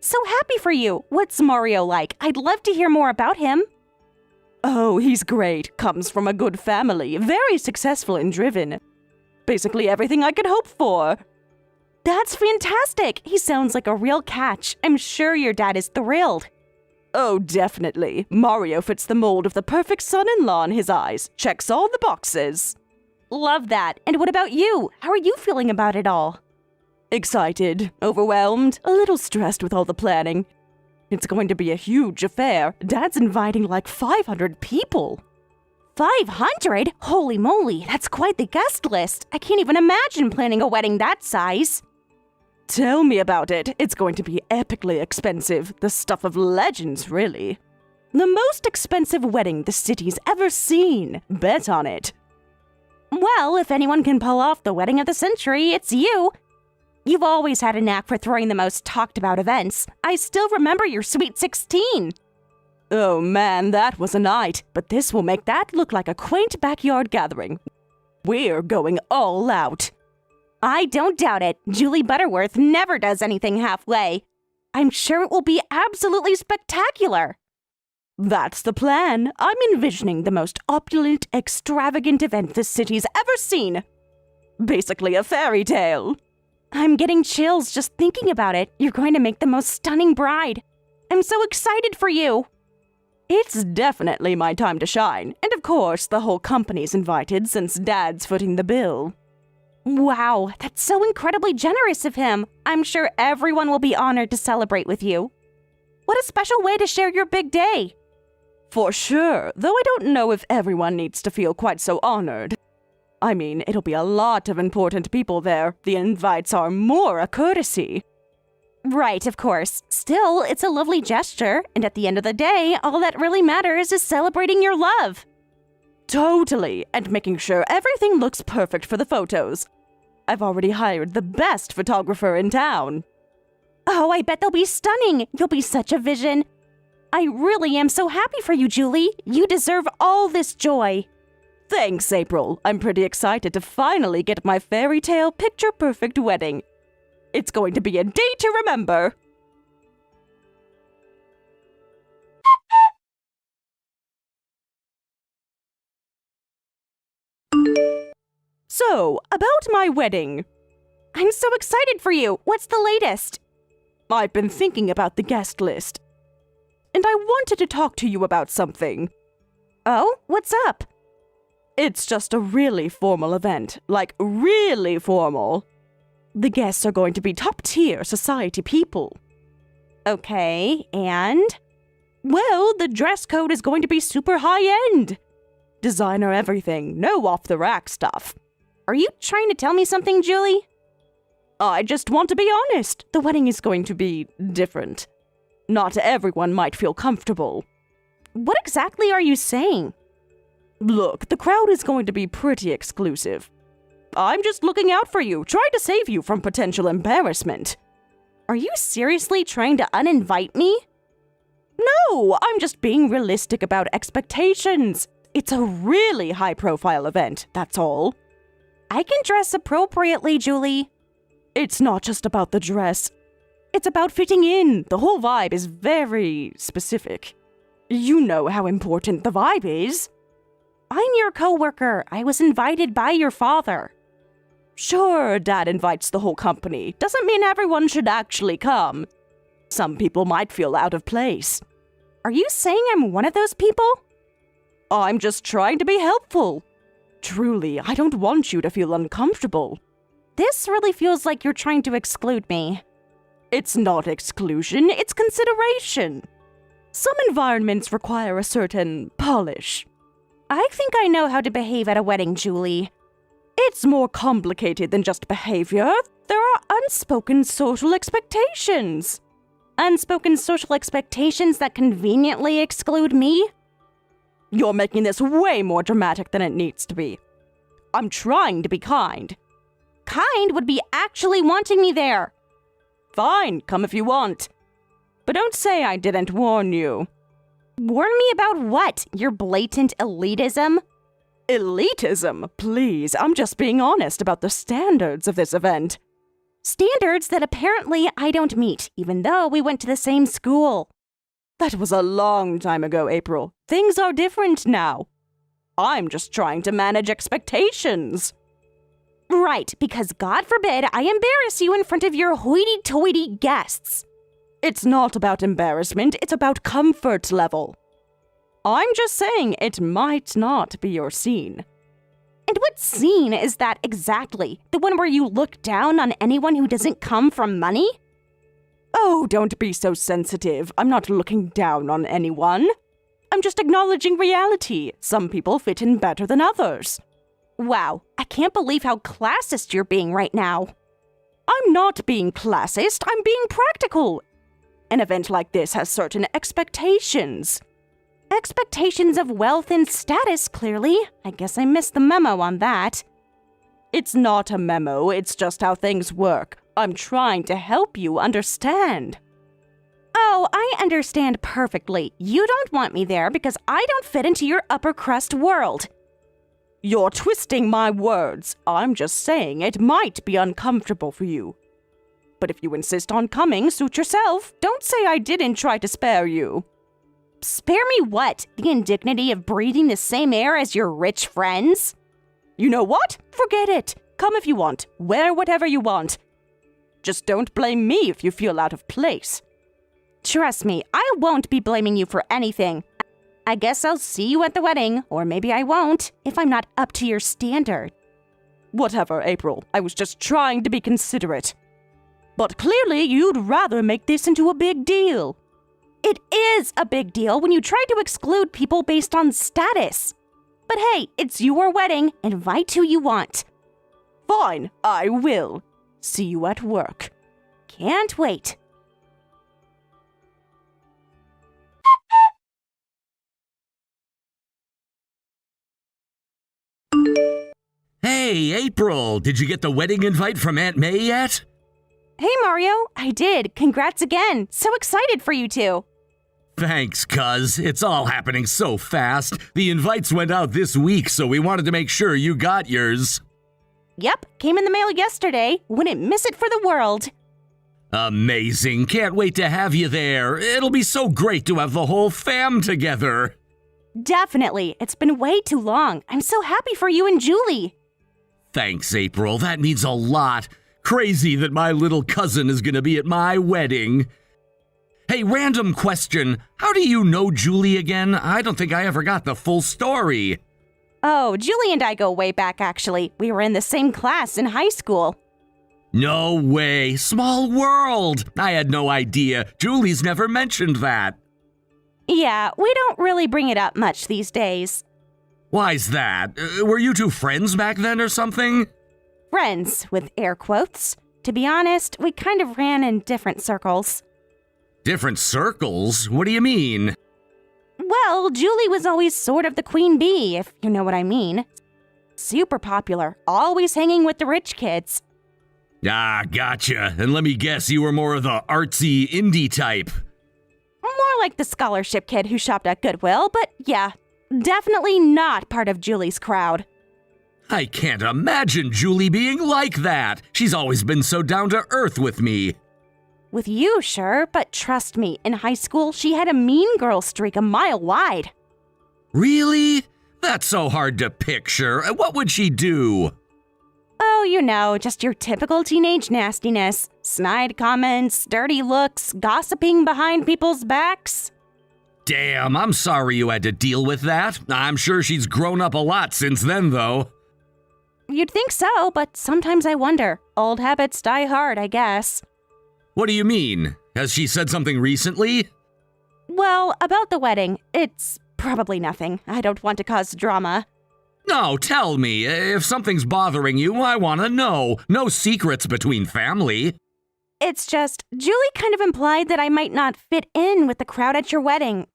So happy for you. What's Mario like? I'd love to hear more about him. Oh, he's great. Comes from a good family. Very successful and driven. Basically everything I could hope for. That's fantastic. He sounds like a real catch. I'm sure your dad is thrilled. Oh, definitely. Mario fits the mold of the perfect son-in-law in his eyes. Checks all the boxes. Love that. And what about you? How are you feeling about it all? Excited, overwhelmed, a little stressed with all the planning. It's going to be a huge affair. Dad's inviting like 500 people. 500? Holy moly, that's quite the guest list. I can't even imagine planning a wedding that size. Tell me about it. It's going to be epically expensive. The stuff of legends, really. The most expensive wedding the city's ever seen. Bet on it. Well, if anyone can pull off the wedding of the century, it's you. You've always had a knack for throwing the most talked about events. I still remember your Sweet 16. Oh man, that was a night. But this will make that look like a quaint backyard gathering. We're going all out. I don't doubt it. Julie Butterworth never does anything halfway. I'm sure it will be absolutely spectacular. That's the plan. I'm envisioning the most opulent, extravagant event the city's ever seen. Basically a fairy tale. I'm getting chills just thinking about it. You're going to make the most stunning bride. I'm so excited for you. It's definitely my time to shine. And of course, the whole company's invited since Dad's footing the bill. Wow, that's so incredibly generous of him. I'm sure everyone will be honored to celebrate with you. What a special way to share your big day. For sure, though I don't know if everyone needs to feel quite so honored. I mean, it'll be a lot of important people there. The invites are more a courtesy. Right, of course. Still, it's a lovely gesture, and at the end of the day, all that really matters is celebrating your love. Totally, and making sure everything looks perfect for the photos. I've already hired the best photographer in town. Oh, I bet they'll be stunning. You'll be such a vision. I really am so happy for you, Julie. You deserve all this joy. Thanks, April. I'm pretty excited to finally get my fairy tale picture-perfect wedding. It's going to be a day to remember. So, about my wedding. I'm so excited for you. What's the latest? I've been thinking about the guest list. And I wanted to talk to you about something. Oh, what's up? It's just a really formal event. Like, really formal. The guests are going to be top-tier society people. Okay, and? Well, the dress code is going to be super high-end. Designer everything, no off-the-rack stuff. Are you trying to tell me something, Julie? I just want to be honest. The wedding is going to be different. Not everyone might feel comfortable. What exactly are you saying? Look, the crowd is going to be pretty exclusive. I'm just looking out for you, trying to save you from potential embarrassment. Are you seriously trying to uninvite me? No, I'm just being realistic about expectations. It's a really high-profile event, that's all. I can dress appropriately, Julie. It's not just about the dress. It's about fitting in. The whole vibe is very specific. You know how important the vibe is. I'm your coworker. I was invited by your father. Sure, Dad invites the whole company. Doesn't mean everyone should actually come. Some people might feel out of place. Are you saying I'm one of those people? I'm just trying to be helpful. Truly, I don't want you to feel uncomfortable. This really feels like you're trying to exclude me. It's not exclusion, it's consideration. Some environments require a certain polish. I think I know how to behave at a wedding, Julie. It's more complicated than just behavior. There are unspoken social expectations. Unspoken social expectations that conveniently exclude me? You're making this way more dramatic than it needs to be. I'm trying to be kind. Kind would be actually wanting me there. Fine, come if you want. But don't say I didn't warn you. Warn me about what? Your blatant elitism? Elitism? Please, I'm just being honest about the standards of this event. Standards that apparently I don't meet, even though we went to the same school. That was a long time ago, April. Things are different now. I'm just trying to manage expectations. Right, because God forbid I embarrass you in front of your hoity-toity guests. It's not about embarrassment, it's about comfort level. I'm just saying it might not be your scene. And what scene is that exactly? The one where you look down on anyone who doesn't come from money? Oh, don't be so sensitive. I'm not looking down on anyone. I'm just acknowledging reality. Some people fit in better than others. Wow, I can't believe how classist you're being right now. I'm not being classist, I'm being practical. An event like this has certain expectations. Expectations of wealth and status, clearly. I guess I missed the memo on that. It's not a memo, it's just how things work. I'm trying to help you understand. Oh, I understand perfectly. You don't want me there because I don't fit into your upper crust world. You're twisting my words. I'm just saying it might be uncomfortable for you. But if you insist on coming, suit yourself. Don't say I didn't try to spare you. Spare me what? The indignity of breathing the same air as your rich friends? You know what? Forget it. Come if you want. Wear whatever you want. Just don't blame me if you feel out of place. Trust me, I won't be blaming you for anything. I guess I'll see you at the wedding, or maybe I won't, if I'm not up to your standard. Whatever, April. I was just trying to be considerate. But clearly you'd rather make this into a big deal. It is a big deal when you try to exclude people based on status. But hey, it's your wedding. Invite who you want. Fine, I will. See you at work. Can't wait. Hey, April, did you get the wedding invite from Aunt May yet? Hey, Mario. I did. Congrats again. So excited for you two. Thanks, cuz. It's all happening so fast. The invites went out this week, so we wanted to make sure you got yours. Yep, came in the mail yesterday. Wouldn't miss it for the world. Amazing. Can't wait to have you there. It'll be so great to have the whole fam together. Definitely. It's been way too long. I'm so happy for you and Julie. Thanks, April. That means a lot. Crazy that my little cousin is gonna be at my wedding. Hey, random question. How do you know Julie again? I don't think I ever got the full story. Oh, Julie and I go way back, actually. We were in the same class in high school. No way. Small world. I had no idea. Julie's never mentioned that. Yeah, we don't really bring it up much these days. Why's that? Were you two friends back then or something? Friends, with air quotes. To be honest, we kind of ran in different circles. Different circles? What do you mean? Well, Julie was always sort of the queen bee, if you know what I mean. Super popular, always hanging with the rich kids. Ah, gotcha. And let me guess, you were more of the artsy indie type. More like the scholarship kid who shopped at Goodwill, but yeah, definitely not part of Julie's crowd. I can't imagine Julie being like that. She's always been so down to earth with me. With you, sure, but trust me, in high school, she had a mean girl streak a mile wide. Really? That's so hard to picture. What would she do? Oh, you know, just your typical teenage nastiness. Snide comments, dirty looks, gossiping behind people's backs. Damn, I'm sorry you had to deal with that. I'm sure she's grown up a lot since then, though. You'd think so, but sometimes I wonder. Old habits die hard, I guess. What do you mean? Has she said something recently? Well, about the wedding, it's probably nothing. I don't want to cause drama. No, tell me. If something's bothering you, I want to know. No secrets between family. It's just, Julie kind of implied that I might not fit in with the crowd at your wedding.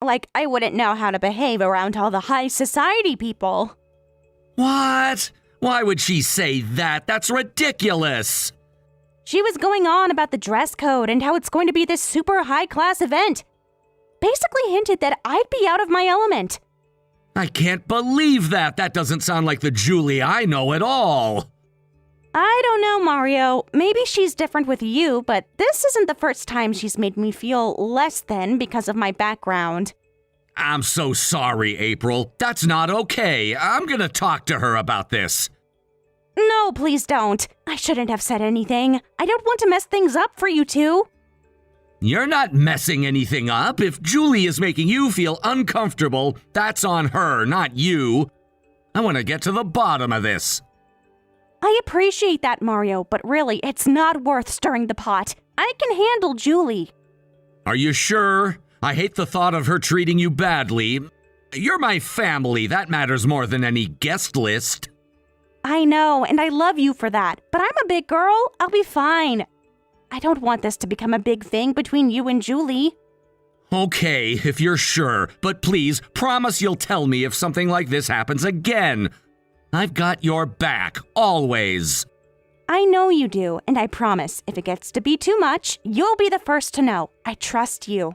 Like, I wouldn't know how to behave around all the high society people. What? Why would she say that? That's ridiculous. She was going on about the dress code and how it's going to be this super high-class event. Basically hinted that I'd be out of my element. I can't believe that. That doesn't sound like the Julie I know at all. I don't know, Mario. Maybe she's different with you, but this isn't the first time she's made me feel less than because of my background. I'm so sorry, April. That's not okay. I'm gonna talk to her about this. No, please don't. I shouldn't have said anything. I don't want to mess things up for you two. You're not messing anything up. If Julie is making you feel uncomfortable, that's on her, not you. I want to get to the bottom of this. I appreciate that, Mario, but really, it's not worth stirring the pot. I can handle Julie. Are you sure? I hate the thought of her treating you badly. You're my family. That matters more than any guest list. I know, and I love you for that, but I'm a big girl. I'll be fine. I don't want this to become a big thing between you and Julie. Okay, if you're sure, but please promise you'll tell me if something like this happens again. I've got your back, always. I know you do, and I promise if it gets to be too much, you'll be the first to know. I trust you.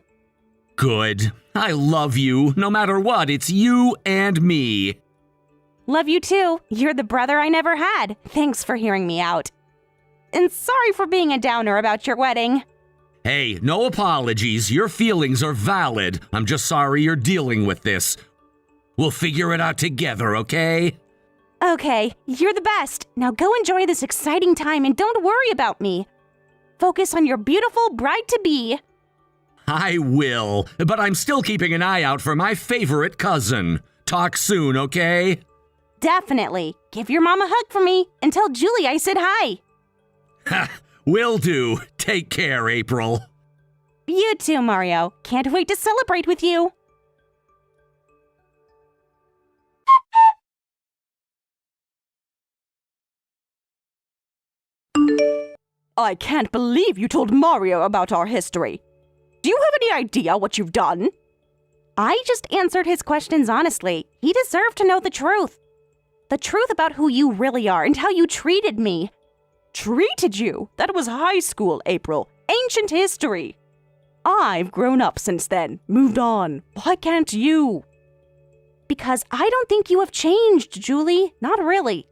Good. I love you. No matter what, it's you and me. Love you too. You're the brother I never had. Thanks for hearing me out. And sorry for being a downer about your wedding. Hey, no apologies. Your feelings are valid. I'm just sorry you're dealing with this. We'll figure it out together, okay? Okay, you're the best. Now go enjoy this exciting time and don't worry about me. Focus on your beautiful bride-to-be. I will, but I'm still keeping an eye out for my favorite cousin. Talk soon, okay? Definitely. Give your mom a hug for me and tell Julie I said hi. Ha! Will do. Take care, April. You too, Mario. Can't wait to celebrate with you. I can't believe you told Mario about our history. Do you have any idea what you've done? I just answered his questions honestly. He deserved to know the truth. The truth about who you really are and how you treated me. Treated you? That was high school, April. Ancient history. I've grown up since then, moved on. Why can't you? Because I don't think you have changed, Julie. Not really.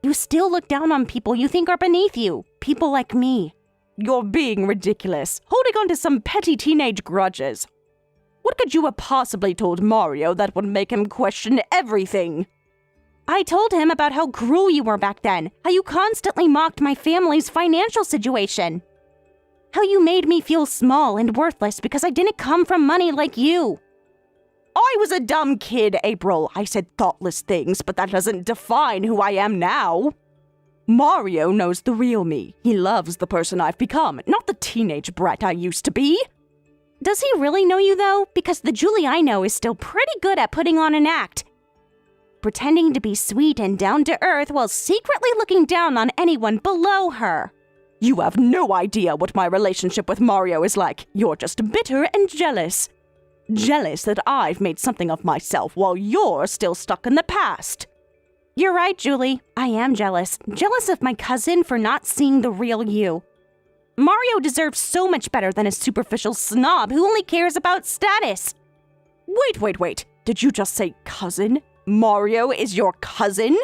You still look down on people you think are beneath you. People like me. You're being ridiculous, holding on to some petty teenage grudges. What could you have possibly told Mario that would make him question everything? I told him about how cruel you were back then, how you constantly mocked my family's financial situation, how you made me feel small and worthless because I didn't come from money like you. I was a dumb kid, April. I said thoughtless things, but that doesn't define who I am now. Mario knows the real me. He loves the person I've become, not the teenage brat I used to be. Does he really know you, though? Because the Julie I know is still pretty good at putting on an act. Pretending to be sweet and down to earth while secretly looking down on anyone below her. You have no idea what my relationship with Mario is like. You're just bitter and jealous. Jealous that I've made something of myself while you're still stuck in the past. You're right, Julie. I am jealous. Jealous of my cousin for not seeing the real you. Mario deserves so much better than a superficial snob who only cares about status. Wait. Did you just say cousin? Mario is your cousin?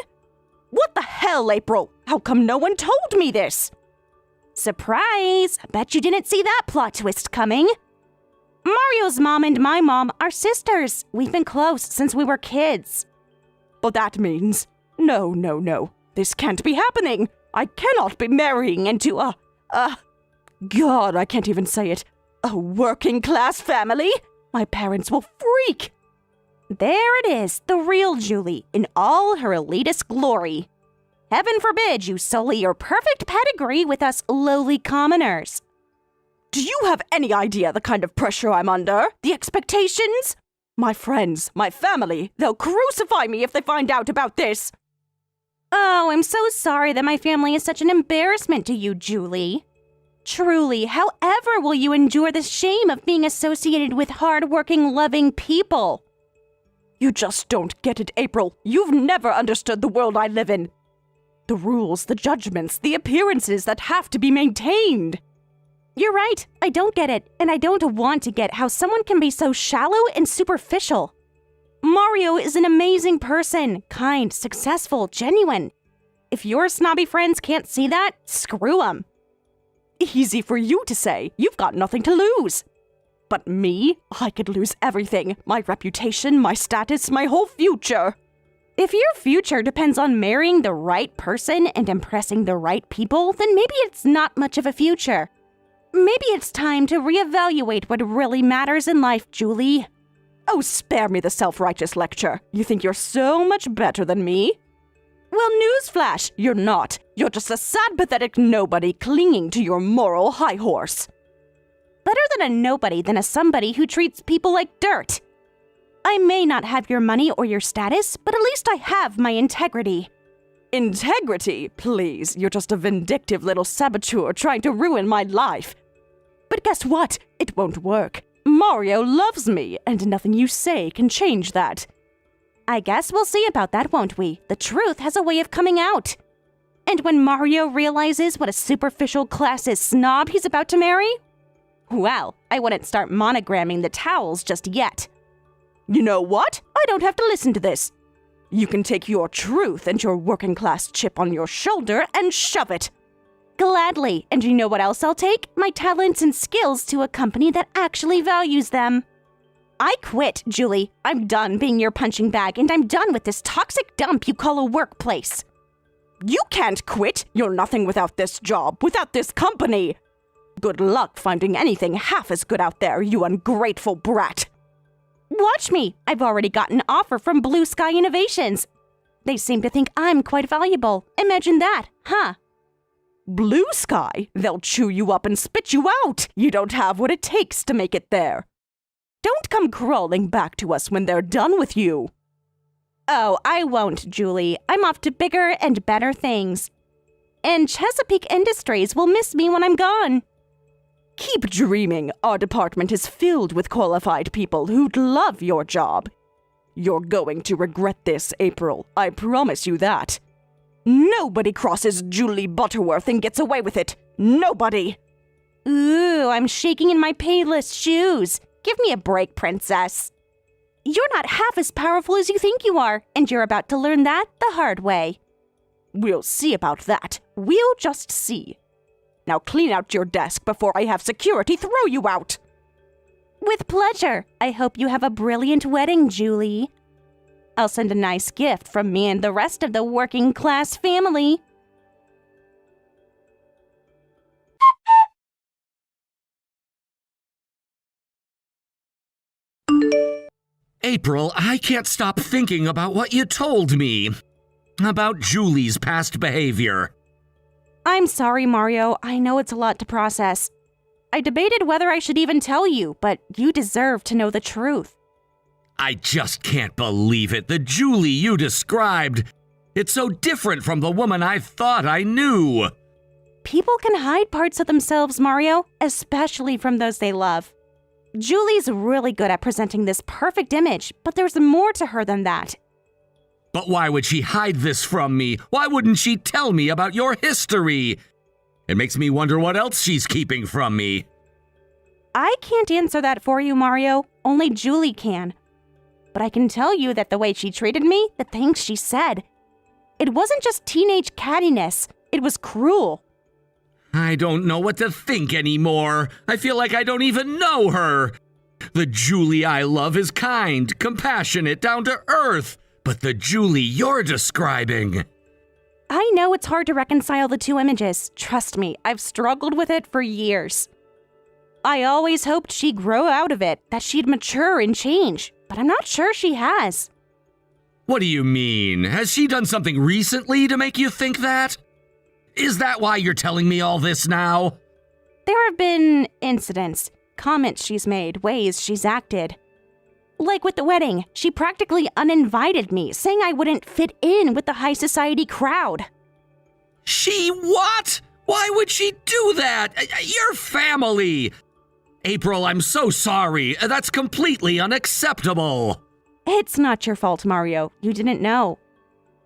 What the hell, April? How come no one told me this? Surprise! Bet you didn't see that plot twist coming. Mario's mom and my mom are sisters. We've been close since we were kids. But that means... No. This can't be happening. I cannot be marrying into God, I can't even say it. A working-class family? My parents will freak. There it is, the real Julie, in all her elitist glory. Heaven forbid you sully your perfect pedigree with us lowly commoners. Do you have any idea the kind of pressure I'm under? The expectations? My friends, my family, they'll crucify me if they find out about this. Oh, I'm so sorry that my family is such an embarrassment to you, Julie. Truly, however will you endure the shame of being associated with hard-working, loving people? You just don't get it, April. You've never understood the world I live in. The rules, the judgments, the appearances that have to be maintained. You're right, I don't get it, and I don't want to get how someone can be so shallow and superficial. Mario is an amazing person, kind, successful, genuine. If your snobby friends can't see that, screw them. Easy for you to say. You've got nothing to lose. But me? I could lose everything. My reputation, my status, my whole future. If your future depends on marrying the right person and impressing the right people, then maybe it's not much of a future. Maybe it's time to reevaluate what really matters in life, Julie. Oh, spare me the self-righteous lecture. You think you're so much better than me? Well, newsflash, you're not. You're just a sad, pathetic nobody clinging to your moral high horse. Better than a nobody than a somebody who treats people like dirt. I may not have your money or your status, but at least I have my integrity. Integrity? Please, you're just a vindictive little saboteur trying to ruin my life. But guess what? It won't work. Mario loves me, and nothing you say can change that. I guess we'll see about that, won't we? The truth has a way of coming out. And when Mario realizes what a superficial classist snob he's about to marry, well, I wouldn't start monogramming the towels just yet. You know what? I don't have to listen to this. You can take your truth and your working-class chip on your shoulder and shove it. Gladly. And you know what else I'll take? My talents and skills to a company that actually values them. I quit, Julie. I'm done being your punching bag, and I'm done with this toxic dump you call a workplace. You can't quit. You're nothing without this job, without this company. Good luck finding anything half as good out there, you ungrateful brat. Watch me. I've already got an offer from Blue Sky Innovations. They seem to think I'm quite valuable. Imagine that, huh? Blue Sky? They'll chew you up and spit you out. You don't have what it takes to make it there. Don't come crawling back to us when they're done with you. Oh, I won't, Julie. I'm off to bigger and better things. And Chesapeake Industries will miss me when I'm gone. Keep dreaming. Our department is filled with qualified people who'd love your job. You're going to regret this, April. I promise you that. Nobody crosses Julie Butterworth and gets away with it. Nobody. Ooh, I'm shaking in my payless shoes. Give me a break, princess. You're not half as powerful as you think you are, and you're about to learn that the hard way. We'll see about that. We'll just see. Now clean out your desk before I have security throw you out. With pleasure. I hope you have a brilliant wedding, Julie. I'll send a nice gift from me and the rest of the working class family. April, I can't stop thinking about what you told me. About Julie's past behavior. I'm sorry, Mario. I know it's a lot to process. I debated whether I should even tell you, but you deserve to know the truth. I just can't believe it. The Julie you described. It's so different from the woman I thought I knew. People can hide parts of themselves, Mario, especially from those they love. Julie's really good at presenting this perfect image, but there's more to her than that. But why would she hide this from me? Why wouldn't she tell me about your history? It makes me wonder what else she's keeping from me. I can't answer that for you, Mario. Only Julie can. But I can tell you that the way she treated me, the things she said, it wasn't just teenage cattiness. It was cruel. I don't know what to think anymore. I feel like I don't even know her. The Julie I love is kind, compassionate, down to earth. But the Julie you're describing... I know it's hard to reconcile the two images. Trust me, I've struggled with it for years. I always hoped she'd grow out of it, that she'd mature and change, but I'm not sure she has. What do you mean? Has she done something recently to make you think that? Is that why you're telling me all this now? There have been incidents, comments she's made, ways she's acted. Like with the wedding, she practically uninvited me, saying I wouldn't fit in with the high society crowd. She what? Why would she do that? Your family! April, I'm so sorry. That's completely unacceptable. It's not your fault, Mario. You didn't know.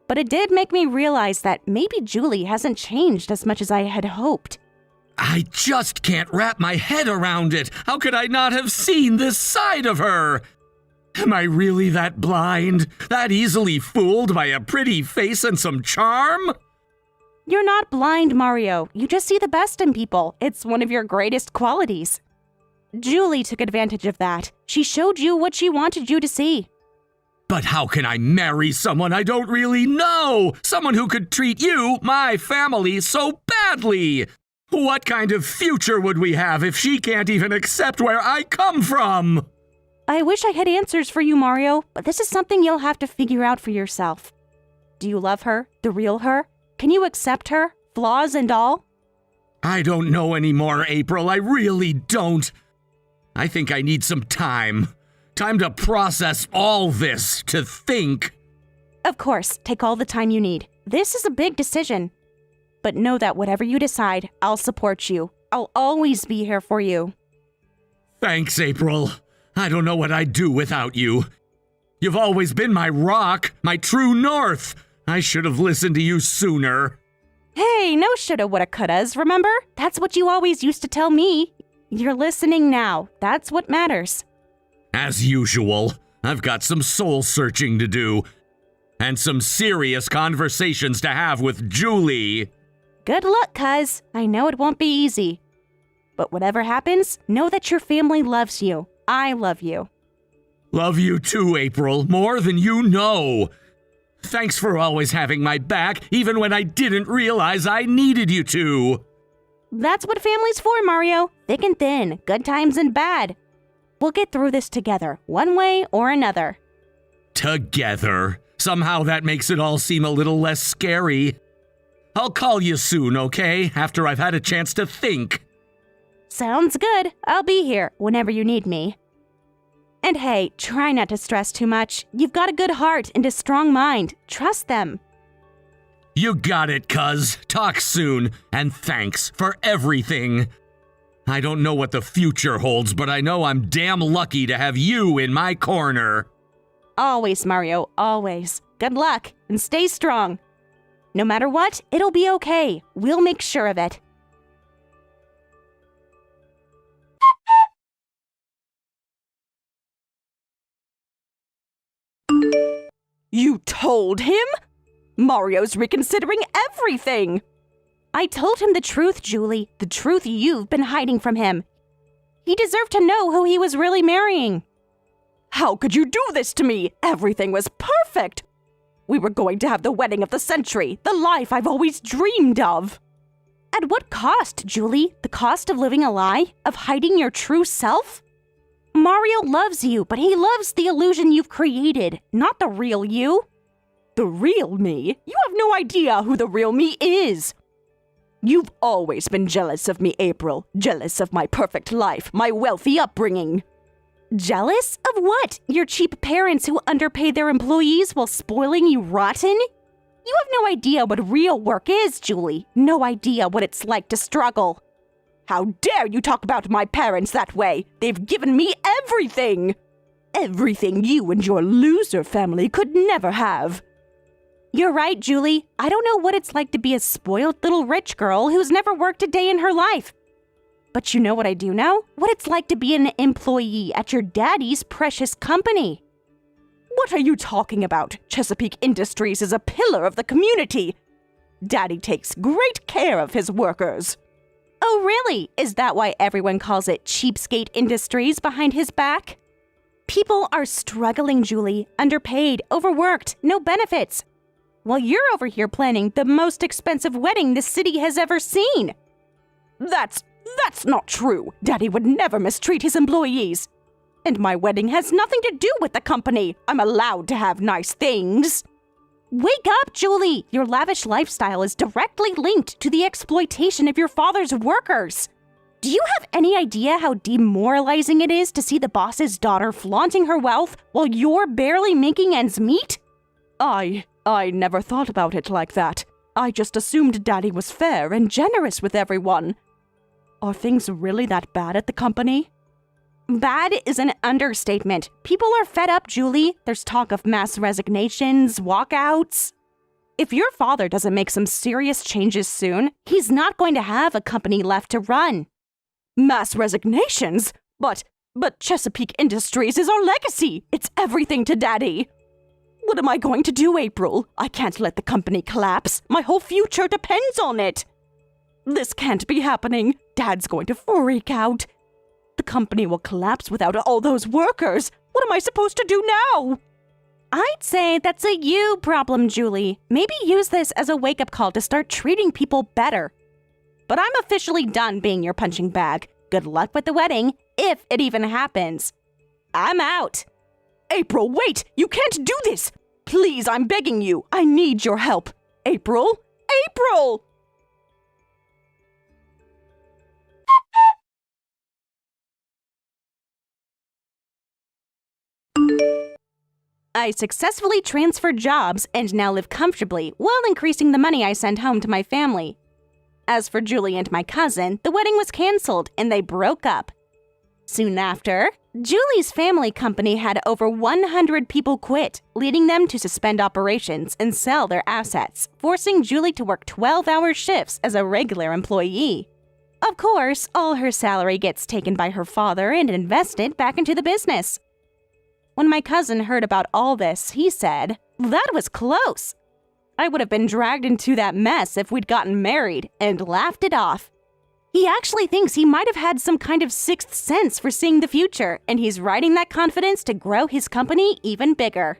But it did make me realize that maybe Julie hasn't changed as much as I had hoped. I just can't wrap my head around it. How could I not have seen this side of her? Am I really that blind? That easily fooled by a pretty face and some charm? You're not blind, Mario. You just see the best in people. It's one of your greatest qualities. Julie took advantage of that. She showed you what she wanted you to see. But how can I marry someone I don't really know? Someone who could treat you, my family, so badly? What kind of future would we have if she can't even accept where I come from? I wish I had answers for you, Mario, but this is something you'll have to figure out for yourself. Do you love her? The real her? Can you accept her? Flaws and all? I don't know anymore, April. I really don't. I think I need some time. Time to process all this, to think. Of course, take all the time you need. This is a big decision. But know that whatever you decide, I'll support you. I'll always be here for you. Thanks, April. I don't know what I'd do without you. You've always been my rock, my true north. I should have listened to you sooner. Hey, no shoulda, woulda, couldas, remember? That's what you always used to tell me. You're listening now. That's what matters. As usual, I've got some soul searching to do. And some serious conversations to have with Julie. Good luck, cuz. I know it won't be easy. But whatever happens, know that your family loves you. I love you. Love you too, April, more than you know. Thanks for always having my back, even when I didn't realize I needed you to. That's what family's for, Mario. Thick and thin, good times and bad. We'll get through this together, one way or another. Together. Somehow that makes it all seem a little less scary. I'll call you soon, okay? After I've had a chance to think. Sounds good. I'll be here whenever you need me. And hey, try not to stress too much. You've got a good heart and a strong mind. Trust them. You got it, cuz. Talk soon, and thanks for everything. I don't know what the future holds, but I know I'm damn lucky to have you in my corner. Always, Mario, always. Good luck, and stay strong. No matter what, it'll be okay. We'll make sure of it. You told him? Mario's reconsidering everything. I told him the truth, Julie. The truth you've been hiding from him. He deserved to know who he was really marrying. How could you do this to me? Everything was perfect. We were going to have the wedding of the century, the life I've always dreamed of. At what cost, Julie? The cost of living a lie? Of hiding your true self? Mario loves you, but he loves the illusion you've created, not the real you. The real me? You have no idea who the real me is. You've always been jealous of me, April. Jealous of my perfect life, my wealthy upbringing. Jealous? Of what? Your cheap parents who underpay their employees while spoiling you rotten? You have no idea what real work is, Julie. No idea what it's like to struggle. How dare you talk about my parents that way? They've given me everything. Everything you and your loser family could never have. You're right, Julie. I don't know what it's like to be a spoiled little rich girl who's never worked a day in her life. But you know what I do know? What it's like to be an employee at your daddy's precious company. What are you talking about? Chesapeake Industries is a pillar of the community. Daddy takes great care of his workers. Oh, really? Is that why everyone calls it Cheapskate Industries behind his back? People are struggling, Julie. Underpaid, overworked, no benefits. While you're over here planning the most expensive wedding the city has ever seen. That's not true. Daddy would never mistreat his employees. And my wedding has nothing to do with the company. I'm allowed to have nice things. Wake up, Julie! Your lavish lifestyle is directly linked to the exploitation of your father's workers. Do you have any idea how demoralizing it is to see the boss's daughter flaunting her wealth while you're barely making ends meet? I never thought about it like that. I just assumed Daddy was fair and generous with everyone. Are things really that bad at the company? Bad is an understatement. People are fed up, Julie. There's talk of mass resignations, walkouts. If your father doesn't make some serious changes soon, he's not going to have a company left to run. Mass resignations? But Chesapeake Industries is our legacy. It's everything to Daddy. What am I going to do, April? I can't let the company collapse. My whole future depends on it. This can't be happening. Dad's going to freak out. The company will collapse without all those workers. What am I supposed to do now? I'd say that's a you problem, Julie. Maybe use this as a wake-up call to start treating people better. But I'm officially done being your punching bag. Good luck with the wedding, if it even happens. I'm out. April, wait! You can't do this! Please, I'm begging you. I need your help. April? April! I successfully transferred jobs and now live comfortably while increasing the money I send home to my family. As for Julie and my cousin, the wedding was canceled and they broke up. Soon after, Julie's family company had over 100 people quit, leading them to suspend operations and sell their assets, forcing Julie to work 12-hour shifts as a regular employee. Of course, all her salary gets taken by her father and invested back into the business. When my cousin heard about all this, he said, "That was close. I would have been dragged into that mess if we'd gotten married," and laughed it off. He actually thinks he might have had some kind of sixth sense for seeing the future, and he's riding that confidence to grow his company even bigger.